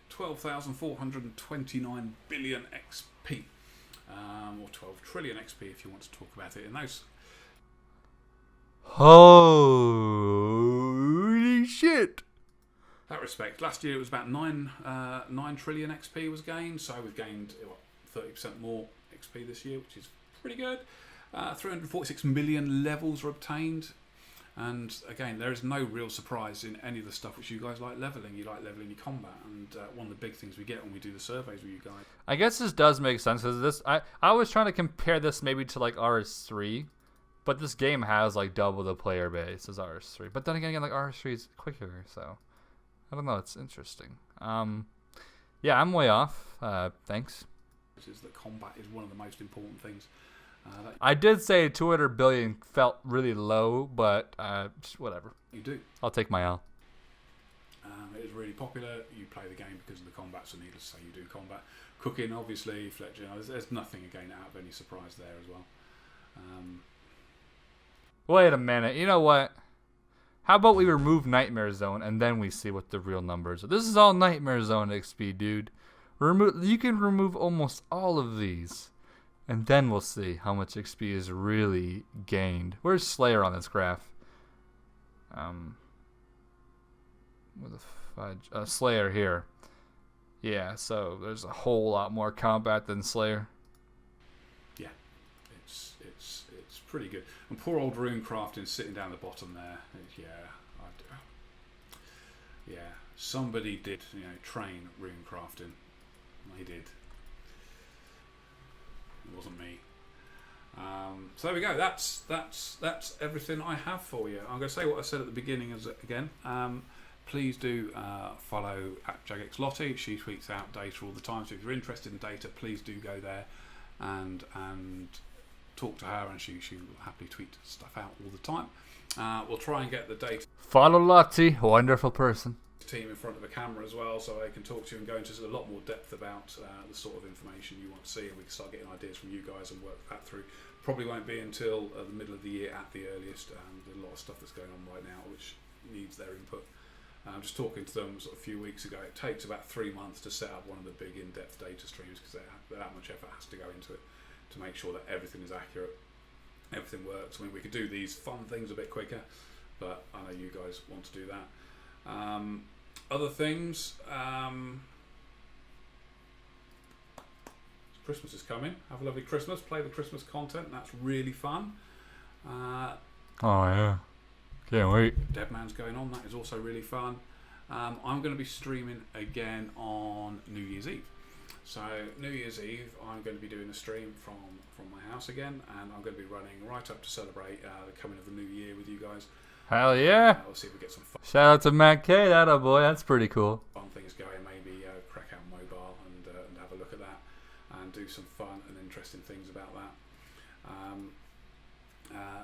Speaker 2: 12,429 billion XP, or 12 trillion XP if you want to talk about it in those.
Speaker 1: Holy shit!
Speaker 2: That respect, last year it was about 9 trillion XP was gained, so we've gained 30% more XP this year, which is pretty good. 346 million levels are obtained. And again, there is no real surprise in any of the stuff which you guys like leveling. You like leveling your combat, and one of the big things we get when we do the surveys with you guys.
Speaker 1: I guess this does make sense because this. I was trying to compare this maybe to like RS3, but this game has like double the player base as RS3. But then again, like RS3 is quicker, so I don't know. It's interesting. Yeah, I'm way off. Thanks.
Speaker 2: Is that combat is one of the most important things.
Speaker 1: I did say 200 billion felt really low, but just whatever.
Speaker 2: You do.
Speaker 1: I'll take my L.
Speaker 2: It is really popular. You play the game because of the combat, so needless to say you do combat. Cooking, obviously, Fletcher. There's nothing again out of any surprise there as well.
Speaker 1: Wait a minute. You know what? How about we remove Nightmare Zone and then we see what the real numbers are? This is all Nightmare Zone XP, dude. You can remove almost all of these. And then we'll see how much XP is really gained. Where's Slayer on this graph? With a fudge, Slayer here. Yeah, so there's a whole lot more combat than Slayer.
Speaker 2: Yeah, it's pretty good. And poor old Runecrafting sitting down the bottom there. Yeah, somebody did, train Runecrafting. They did. It wasn't me. So there we go. That's everything I have for you. I'm going to say what I said at the beginning again. Please do follow at JagXLottie. She tweets out data all the time. So if you're interested in data, please do go there and talk to her, and she will happily tweet stuff out all the time. We'll try and get the data.
Speaker 1: Follow Lottie, wonderful person.
Speaker 2: Team in front of a camera as well, so they can talk to you and go into a lot more depth about the sort of information you want to see, and we can start getting ideas from you guys and work that through. Probably won't be until the middle of the year at the earliest. There's a lot of stuff that's going on right now which needs their input. Just talking to them sort of a few weeks ago, it takes about 3 months to set up one of the big in-depth data streams because that much effort has to go into it to make sure that everything is accurate, everything works. I mean, we could do these fun things a bit quicker, but I know you guys want to do that. Other things, Christmas is coming. Have a lovely Christmas. Play the Christmas content. That's really fun.
Speaker 1: Oh yeah, can't wait.
Speaker 2: Dead Man's going on. That is also really fun. I'm going to be streaming again on New Year's Eve. So New Year's Eve, I'm going to be doing a stream from my house again, and I'm going to be running right up to celebrate the coming of the new year with you guys.
Speaker 1: Hell yeah!
Speaker 2: We'll see if we get some fun.
Speaker 1: Shout out to Matt K, that a boy. That's pretty cool.
Speaker 2: Fun things going. Maybe crack out mobile and have a look at that, and do some fun and interesting things about that.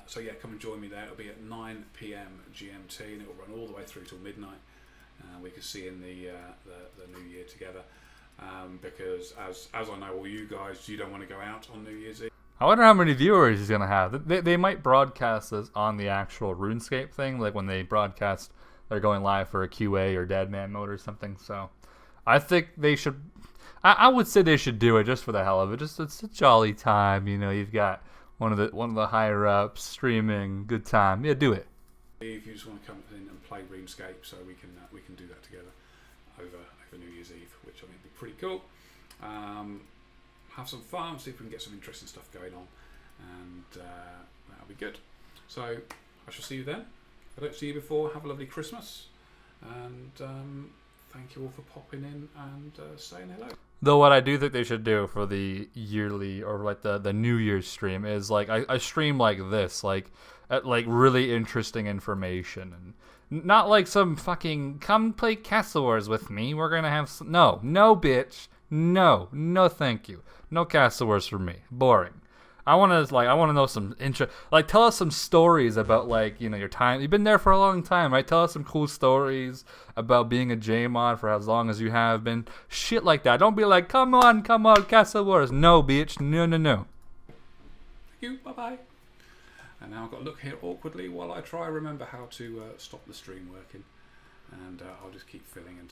Speaker 2: So yeah, come and join me there. It'll be at 9 p.m. GMT, and it will run all the way through till midnight. We can see in the new year together. Because as I know all you guys, you don't want to go out on New Year's Eve.
Speaker 1: I wonder how many viewers he's gonna have. They might broadcast this on the actual RuneScape thing, like when they broadcast they're going live for a QA or Dead Man mode or something. So I think they should. I would say they should do it just for the hell of it. Just it's a jolly time, you know. You've got one of the higher ups streaming, good time. Yeah, do it.
Speaker 2: If you just want to come in and play RuneScape, so we can do that together over New Year's Eve, which I think would be pretty cool. Have some fun, see if we can get some interesting stuff going on, and that'll be good. So I shall see you then. If I don't see you before, have a lovely Christmas, and thank you all for popping in and saying hello.
Speaker 1: Though what I do think they should do for the yearly or like the New Year's stream is like I stream like this, like at like really interesting information, and not like some fucking come play Castle Wars with me. We're gonna have no bitch, no thank you, no Castle Wars for me, boring. I want to know some like tell us some stories about like, you know, your time. You've been there for a long time, right? Tell us some cool stories about being a JMod for as long as you have been. Shit like that. Don't be like, come on, Castle Wars. No, bitch. No.
Speaker 2: Thank you. Bye-bye. And now I've got to look here awkwardly while I try to remember how to stop the stream working. And I'll just keep filling in.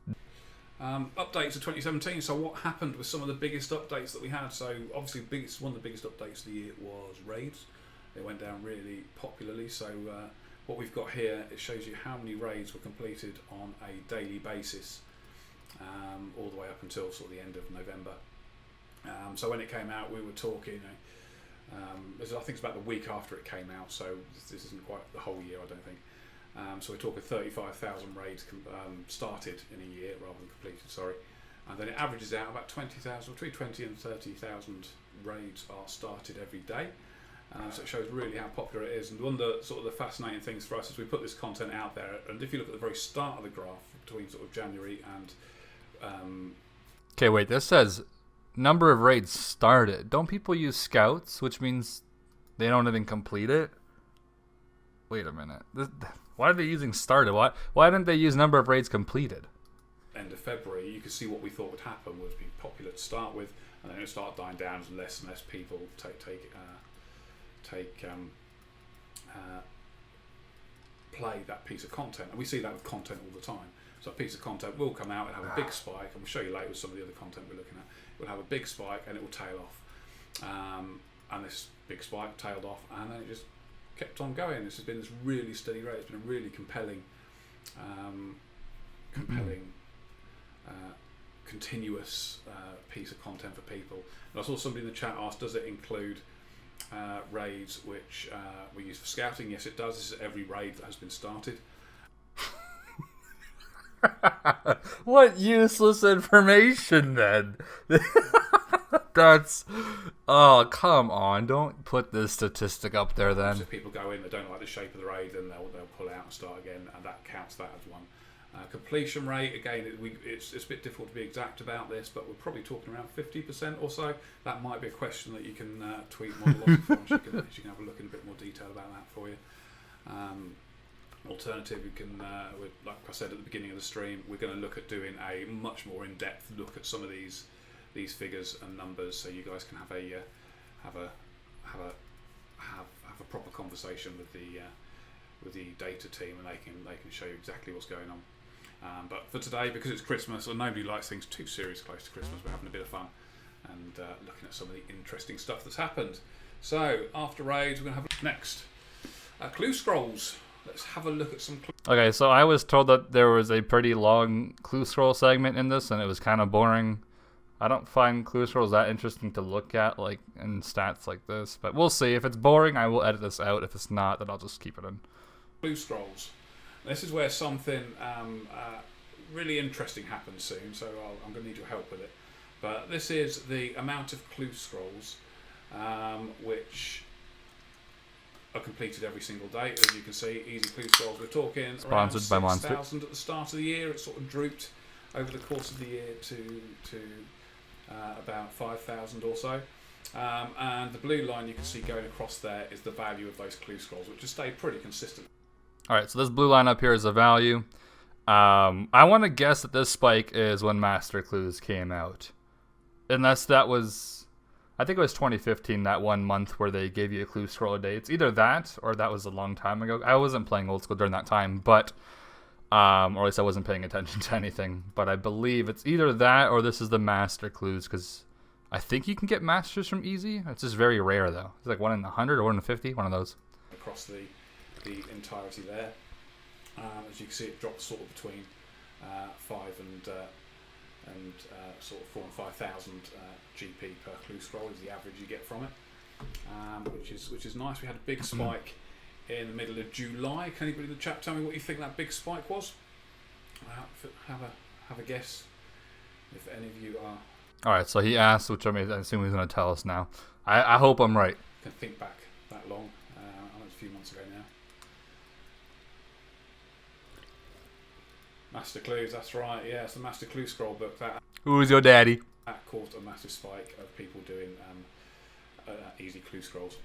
Speaker 2: Updates of 2017. So what happened with some of the biggest updates that we had? So obviously one of the biggest updates of the year was raids. They went down really popularly. So what we've got here, it shows you how many raids were completed on a daily basis, all the way up until sort of the end of November. So when it came out, we were talking, I think it's about the week after it came out, so this isn't quite the whole year, I don't think. So we're talking 35,000 raids started in a year rather than completed, sorry. And then it averages out about 20,000, between 20 and 30,000 raids are started every day. So it shows really how popular it is. And one of the sort of the fascinating things for us is we put this content out there, and if you look at the very start of the graph between sort of January and...
Speaker 1: Okay, wait, this says number of raids started. Don't people use scouts, which means they don't even complete it? Wait a minute. Why are they using started? Why didn't they use number of raids completed?
Speaker 2: End of February, you could see what we thought would happen was be popular to start with, and then it would start dying down as less and less people play that piece of content. And we see that with content all the time. So a piece of content will come out and have a big spike, and we'll show you later with some of the other content we're looking at. It will have a big spike and it will tail off. And this big spike tailed off, and then it just kept on going. This has been this really steady rate. It's been a really compelling continuous piece of content for people. And I saw somebody in the chat ask, does it include raids which we use for scouting? Yes, it does. This is every raid that has been started.
Speaker 1: What useless information then? That's... Oh, come on. Don't put this statistic up there then.
Speaker 2: So if people go in, they don't like the shape of the raid, then they'll pull out and start again, and that counts that as one. Completion rate, again, it's a bit difficult to be exact about this, but we're probably talking around 50% or so. That might be a question that you can tweet Modelosity from. She can have a look in a bit more detail about that for you. Alternative, we can, like I said at the beginning of the stream, we're going to look at doing a much more in-depth look at some of these figures and numbers, so you guys can have a proper conversation with the data team, and they can show you exactly what's going on. But for today, because it's Christmas, and nobody likes things too serious close to Christmas, we're having a bit of fun and looking at some of the interesting stuff that's happened. So after raids, we're going to have next clue scrolls. Let's have a look at some clue.
Speaker 1: Okay, so I was told that there was a pretty long clue scroll segment in this, and it was kind of boring. I don't find clue scrolls that interesting to look at, like in stats like this. But we'll see. If it's boring, I will edit this out. If it's not, then I'll just keep it in.
Speaker 2: Clue scrolls. This is where something really interesting happens soon, so I'm going to need your help with it. But this is the amount of clue scrolls which are completed every single day. As you can see, easy clue scrolls. We're talking
Speaker 1: sponsored by
Speaker 2: around 6,000 at the start of the year. It sort of drooped over the course of the year to about 5,000 or so. And the blue line you can see going across there is the value of those clue scrolls, which has stayed pretty consistent.
Speaker 1: Alright, so this blue line up here is the value. I want to guess that this spike is when Master Clues came out. Unless that was... I think it was 2015, that 1 month where they gave you a clue scroll a day. It's either that or that was a long time ago. I wasn't playing old school during that time, but or at least I wasn't paying attention to anything. But I believe it's either that or this is the master clues, because I think you can get masters from easy. It's just very rare though. It's like 1 in 100 or 1 in 50, one of those.
Speaker 2: Across the entirety there, as you can see, it drops sort of between 5 and sort of 4,000 and 5,000 GP per clue scroll is the average you get from it, which is nice. We had a big spike in the middle of July. Can anybody in the chat tell me what you think that big spike was? Have a guess if any of you are.
Speaker 1: All right, so he asked, which I assume he's going to tell us now. I hope I'm right.
Speaker 2: Can think back that long. I know it's a few months ago now. Master Clues, that's right. Yeah, it's the Master Clue Scroll book.
Speaker 1: Who's your daddy?
Speaker 2: That caused a massive spike of people doing easy clue scrolls.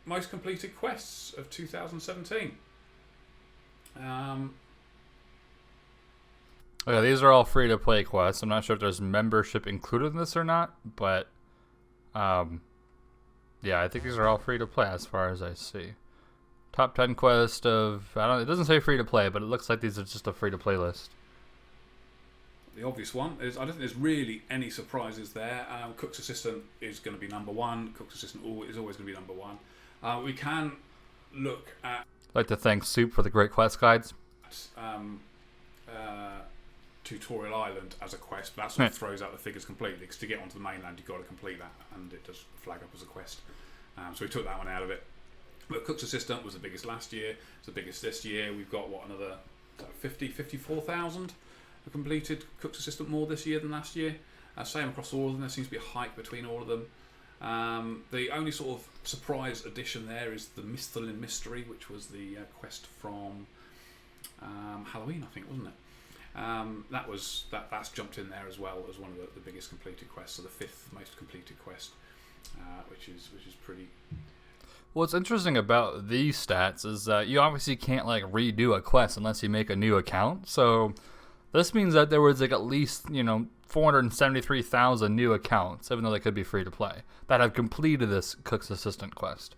Speaker 2: Most completed quests of 2017.
Speaker 1: Okay, these are all free-to-play quests. I'm not sure if there's membership included in this or not, but yeah, I think these are all free-to-play as far as I see. Top 10 quest of, it doesn't say free-to-play, but it looks like these are just a free-to-play list.
Speaker 2: The obvious one is, I don't think there's really any surprises there. Cook's Assistant is going to be number 1. Cook's Assistant is always going to be number 1. We can look at...
Speaker 1: I'd like to thank Soup for the great quest guides.
Speaker 2: Tutorial Island as a quest, but that sort of throws out the figures completely, because to get onto the mainland you've got to complete that, and it does flag up as a quest. So we took that one out of it. But Cook's Assistant was the biggest last year, it's the biggest this year. We've got, what, another 54,000 completed Cook's Assistant more this year than last year. Same across all of them, there seems to be a hike between all of them. The only sort of surprise addition there is the Misthalin Mystery, which was the quest from Halloween, I think, wasn't it? That's jumped in there as well as one of the biggest completed quests, so the 5th most completed quest, which is pretty.
Speaker 1: What's interesting about these stats is that you obviously can't like redo a quest unless you make a new account. So this means that there was like at least 473,000 new accounts, even though they could be free to play, that have completed this Cook's Assistant quest.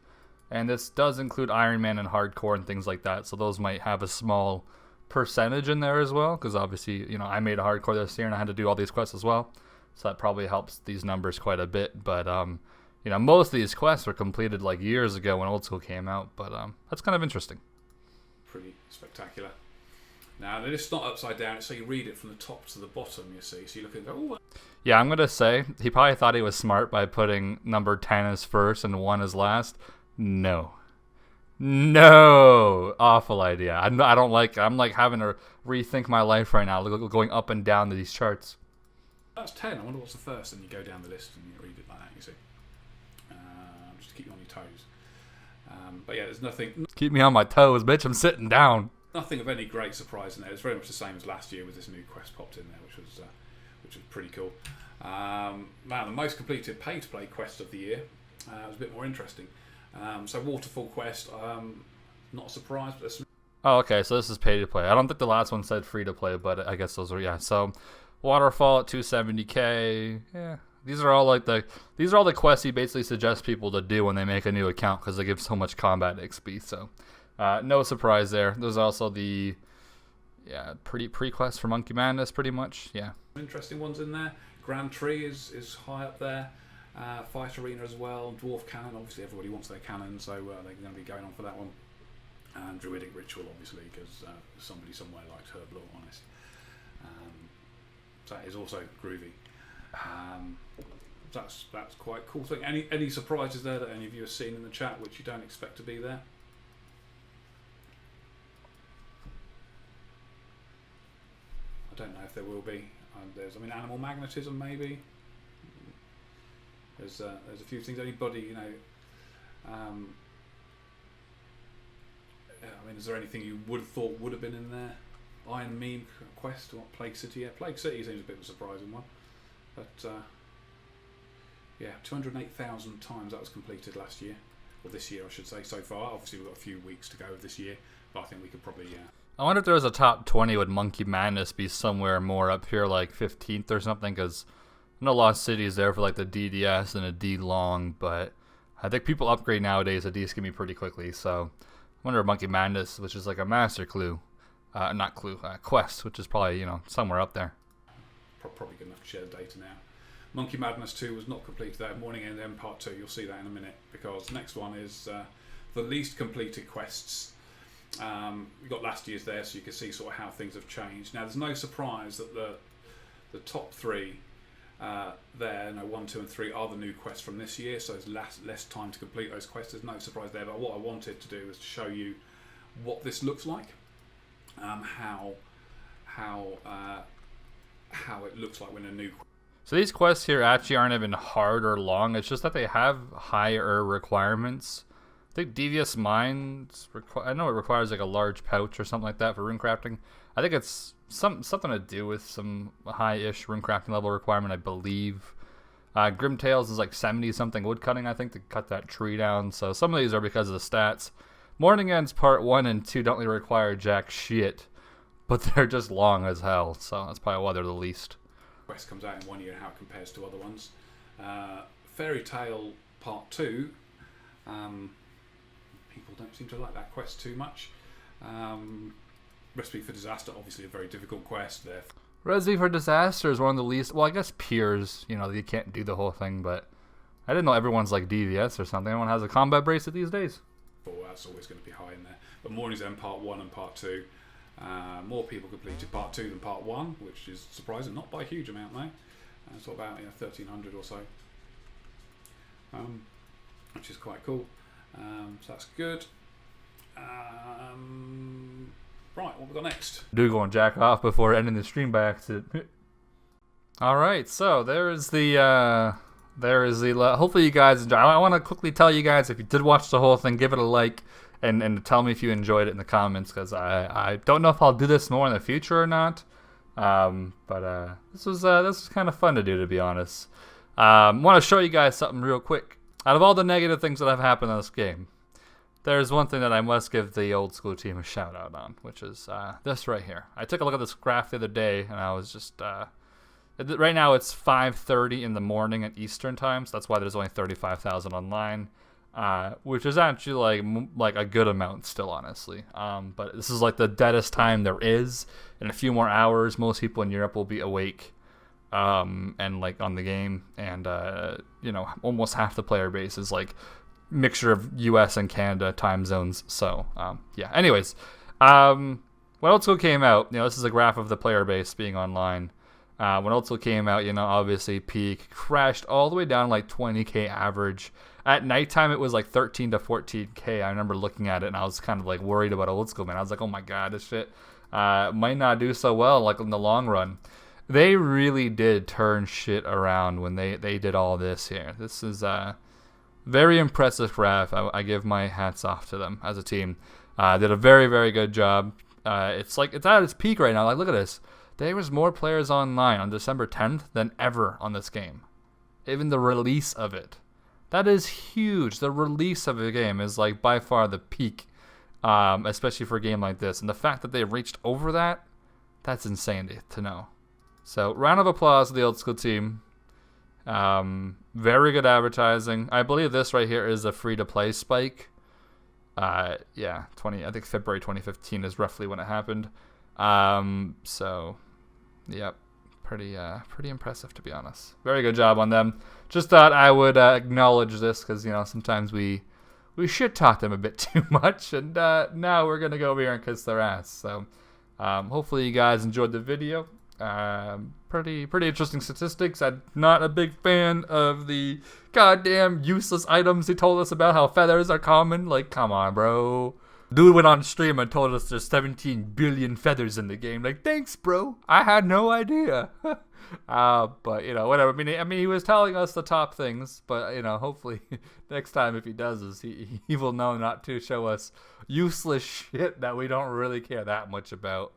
Speaker 1: And this does include Iron Man and Hardcore and things like that, so those might have a small percentage in there as well, because obviously I made a Hardcore this year and I had to do all these quests as well, so that probably helps these numbers quite a bit. But most of these quests were completed like years ago when Old School came out, but that's kind of interesting.
Speaker 2: Pretty spectacular. Now it's not upside down, so you read it from the top to the bottom, you see, so you look and go, oh.
Speaker 1: Yeah, I'm gonna say he probably thought he was smart by putting number 10 as first and 1 as last. No, awful idea. I don't like it. I'm like having to rethink my life right now, going up and down these charts.
Speaker 2: That's 10. I wonder what's the first, and you go down the list and you read it like that, you see. Just to keep you on your toes. But yeah, there's nothing.
Speaker 1: Keep me on my toes, bitch. I'm sitting down.
Speaker 2: Nothing of any great surprise in there. It's very much the same as last year with this new quest popped in there, which was pretty cool. The most completed pay-to-play quest of the year was a bit more interesting. So Waterfall quest, not a surprise, but there's some...
Speaker 1: Oh, okay, so this is pay-to-play. I don't think the last one said free-to-play, but I guess those are, yeah. So Waterfall at 270k, yeah. These are all the quests he basically suggests people to do when they make a new account, because they give so much combat XP. So no surprise there. There's also the pre-quest for Monkey Madness, pretty much. Yeah.
Speaker 2: Interesting ones in there. Grand Tree is high up there. Fight Arena as well. Dwarf Cannon. Obviously, everybody wants their cannon, so they're going to be going on for that one. And Druidic Ritual, obviously, because somebody somewhere liked Herblore, honest. So that is also groovy. That's quite cool thing. Any surprises there that any of you have seen in the chat which you don't expect to be there? I don't know if there will be. There's Animal Magnetism maybe. There's a few things. Anybody is there anything you would have thought would have been in there? Iron Meme quest or Plague City? Yeah, Plague City seems a bit of a surprising one. But 208,000 times that was completed last year, or this year I should say, so far. Obviously we've got a few weeks to go of this year, but I think we could probably
Speaker 1: I wonder if there was a top 20, would Monkey Madness be somewhere more up here, like 15th or something, because I know Lost City is there for like the DDS and a D long, but I think people upgrade nowadays to D-Skimmy pretty quickly. So I wonder if Monkey Madness, which is like a master clue, quest, which is probably, you know, somewhere up there.
Speaker 2: Probably good enough to share the data now. Monkey Madness 2 was not completed that morning, and then part 2. You'll see that in a minute, because the next one is the least completed quests. We've got last year's there, so you can see sort of how things have changed. Now, there's no surprise that the top 3 there, 1, 2 and 3 are the new quests from this year, so there's less time to complete those quests. There's no surprise there, but what I wanted to do was to show you what this looks like, how it looks like when a new...
Speaker 1: So these quests here actually aren't even hard or long. It's just that they have higher requirements. I think Devious Minds, I know it requires like a large pouch or something like that for rune crafting. I think it's something to do with some high-ish rune crafting level requirement, I believe. Grim Tales is like 70-something wood cutting, I think, to cut that tree down. So some of these are because of the stats. Morning Ends Part 1 and 2 don't really require jack shit, but they're just long as hell. So that's probably why they're the least.
Speaker 2: Quest comes out in 1 year and how it compares to other ones. Fairy Tale Part 2, people don't seem to like that quest too much. Recipe for Disaster, obviously a very difficult quest there.
Speaker 1: Recipe for Disaster is one of the least, well, I guess peers, you know, you can't do the whole thing, but I didn't know everyone's like DVS or something. Everyone has a combat bracelet these days.
Speaker 2: Oh, that's always going to be high in there. But Morning's End Part 1 and Part 2. More people completed Part 2 than Part 1, which is surprising. Not by a huge amount, though. It's about 1,300 or so, which is quite cool. So that's good. Right, what we got next?
Speaker 1: Do go and jack off before ending the stream by accident. All right, so there's the hopefully you guys enjoy. I want to quickly tell you guys, if you did watch the whole thing, give it a like and tell me if you enjoyed it in the comments, because I don't know if I'll do this more in the future or not. But this was kind of fun to do, to be honest. Want to show you guys something real quick. Out of all the negative things that have happened in this game, there's one thing that I must give the old school team a shout out on, which is this right here. I took a look at this graph the other day, and I was just right now it's 5:30 in the morning at Eastern time, so that's why there's only 35,000 online, which is actually like a good amount still, honestly. But this is like the deadest time there is. In a few more hours, most people in Europe will be awake and like on the game, and you know, almost half the player base is like mixture of US and Canada time zones. So yeah, anyways, when Old School came out, you know, this is a graph of the player base being online. When Old School came out, you know, obviously peak crashed all the way down like 20k average. At nighttime it was like 13 to 14k. I remember looking at it and I was kind of like worried about Old School, man. I was like, oh my god, this shit might not do so well like in the long run. They really did turn shit around when they did all this here. This is very impressive graph. I give my hats off to them as a team. Did a very, very good job. It's at its peak right now. Like, look at this. There was more players online on December 10th than ever on this game. Even the release of it. That is huge. The release of a game is like by far the peak, especially for a game like this. And the fact that they reached over that, that's insane to know. So, round of applause to the Old School team. Very good advertising. I believe this right here is a free-to-play spike. Yeah, I think February 2015 is roughly when it happened. So, yep, pretty impressive, to be honest. Very good job on them. Just thought I would acknowledge this, because, you know, sometimes we shit talk them a bit too much, and now we're gonna go over here and kiss their ass. So, hopefully you guys enjoyed the video. Pretty interesting statistics. I'm not a big fan of the goddamn useless items he told us about, how feathers are common. Like, come on, bro. Dude went on stream and told us there's 17 billion feathers in the game. Like, thanks, bro. I had no idea. But, you know, whatever. I mean, he was telling us the top things, but, you know, hopefully next time if he does this, he will know not to show us useless shit that we don't really care that much about.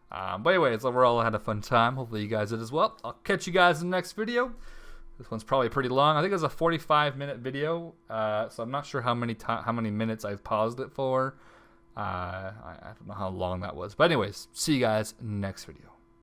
Speaker 1: But anyways, overall I had a fun time. Hopefully you guys did as well. I'll catch you guys in the next video. This one's probably pretty long. I think it's a 45-minute video, so I'm not sure how many minutes I've paused it for. I don't know how long that was. But anyways, see you guys next video.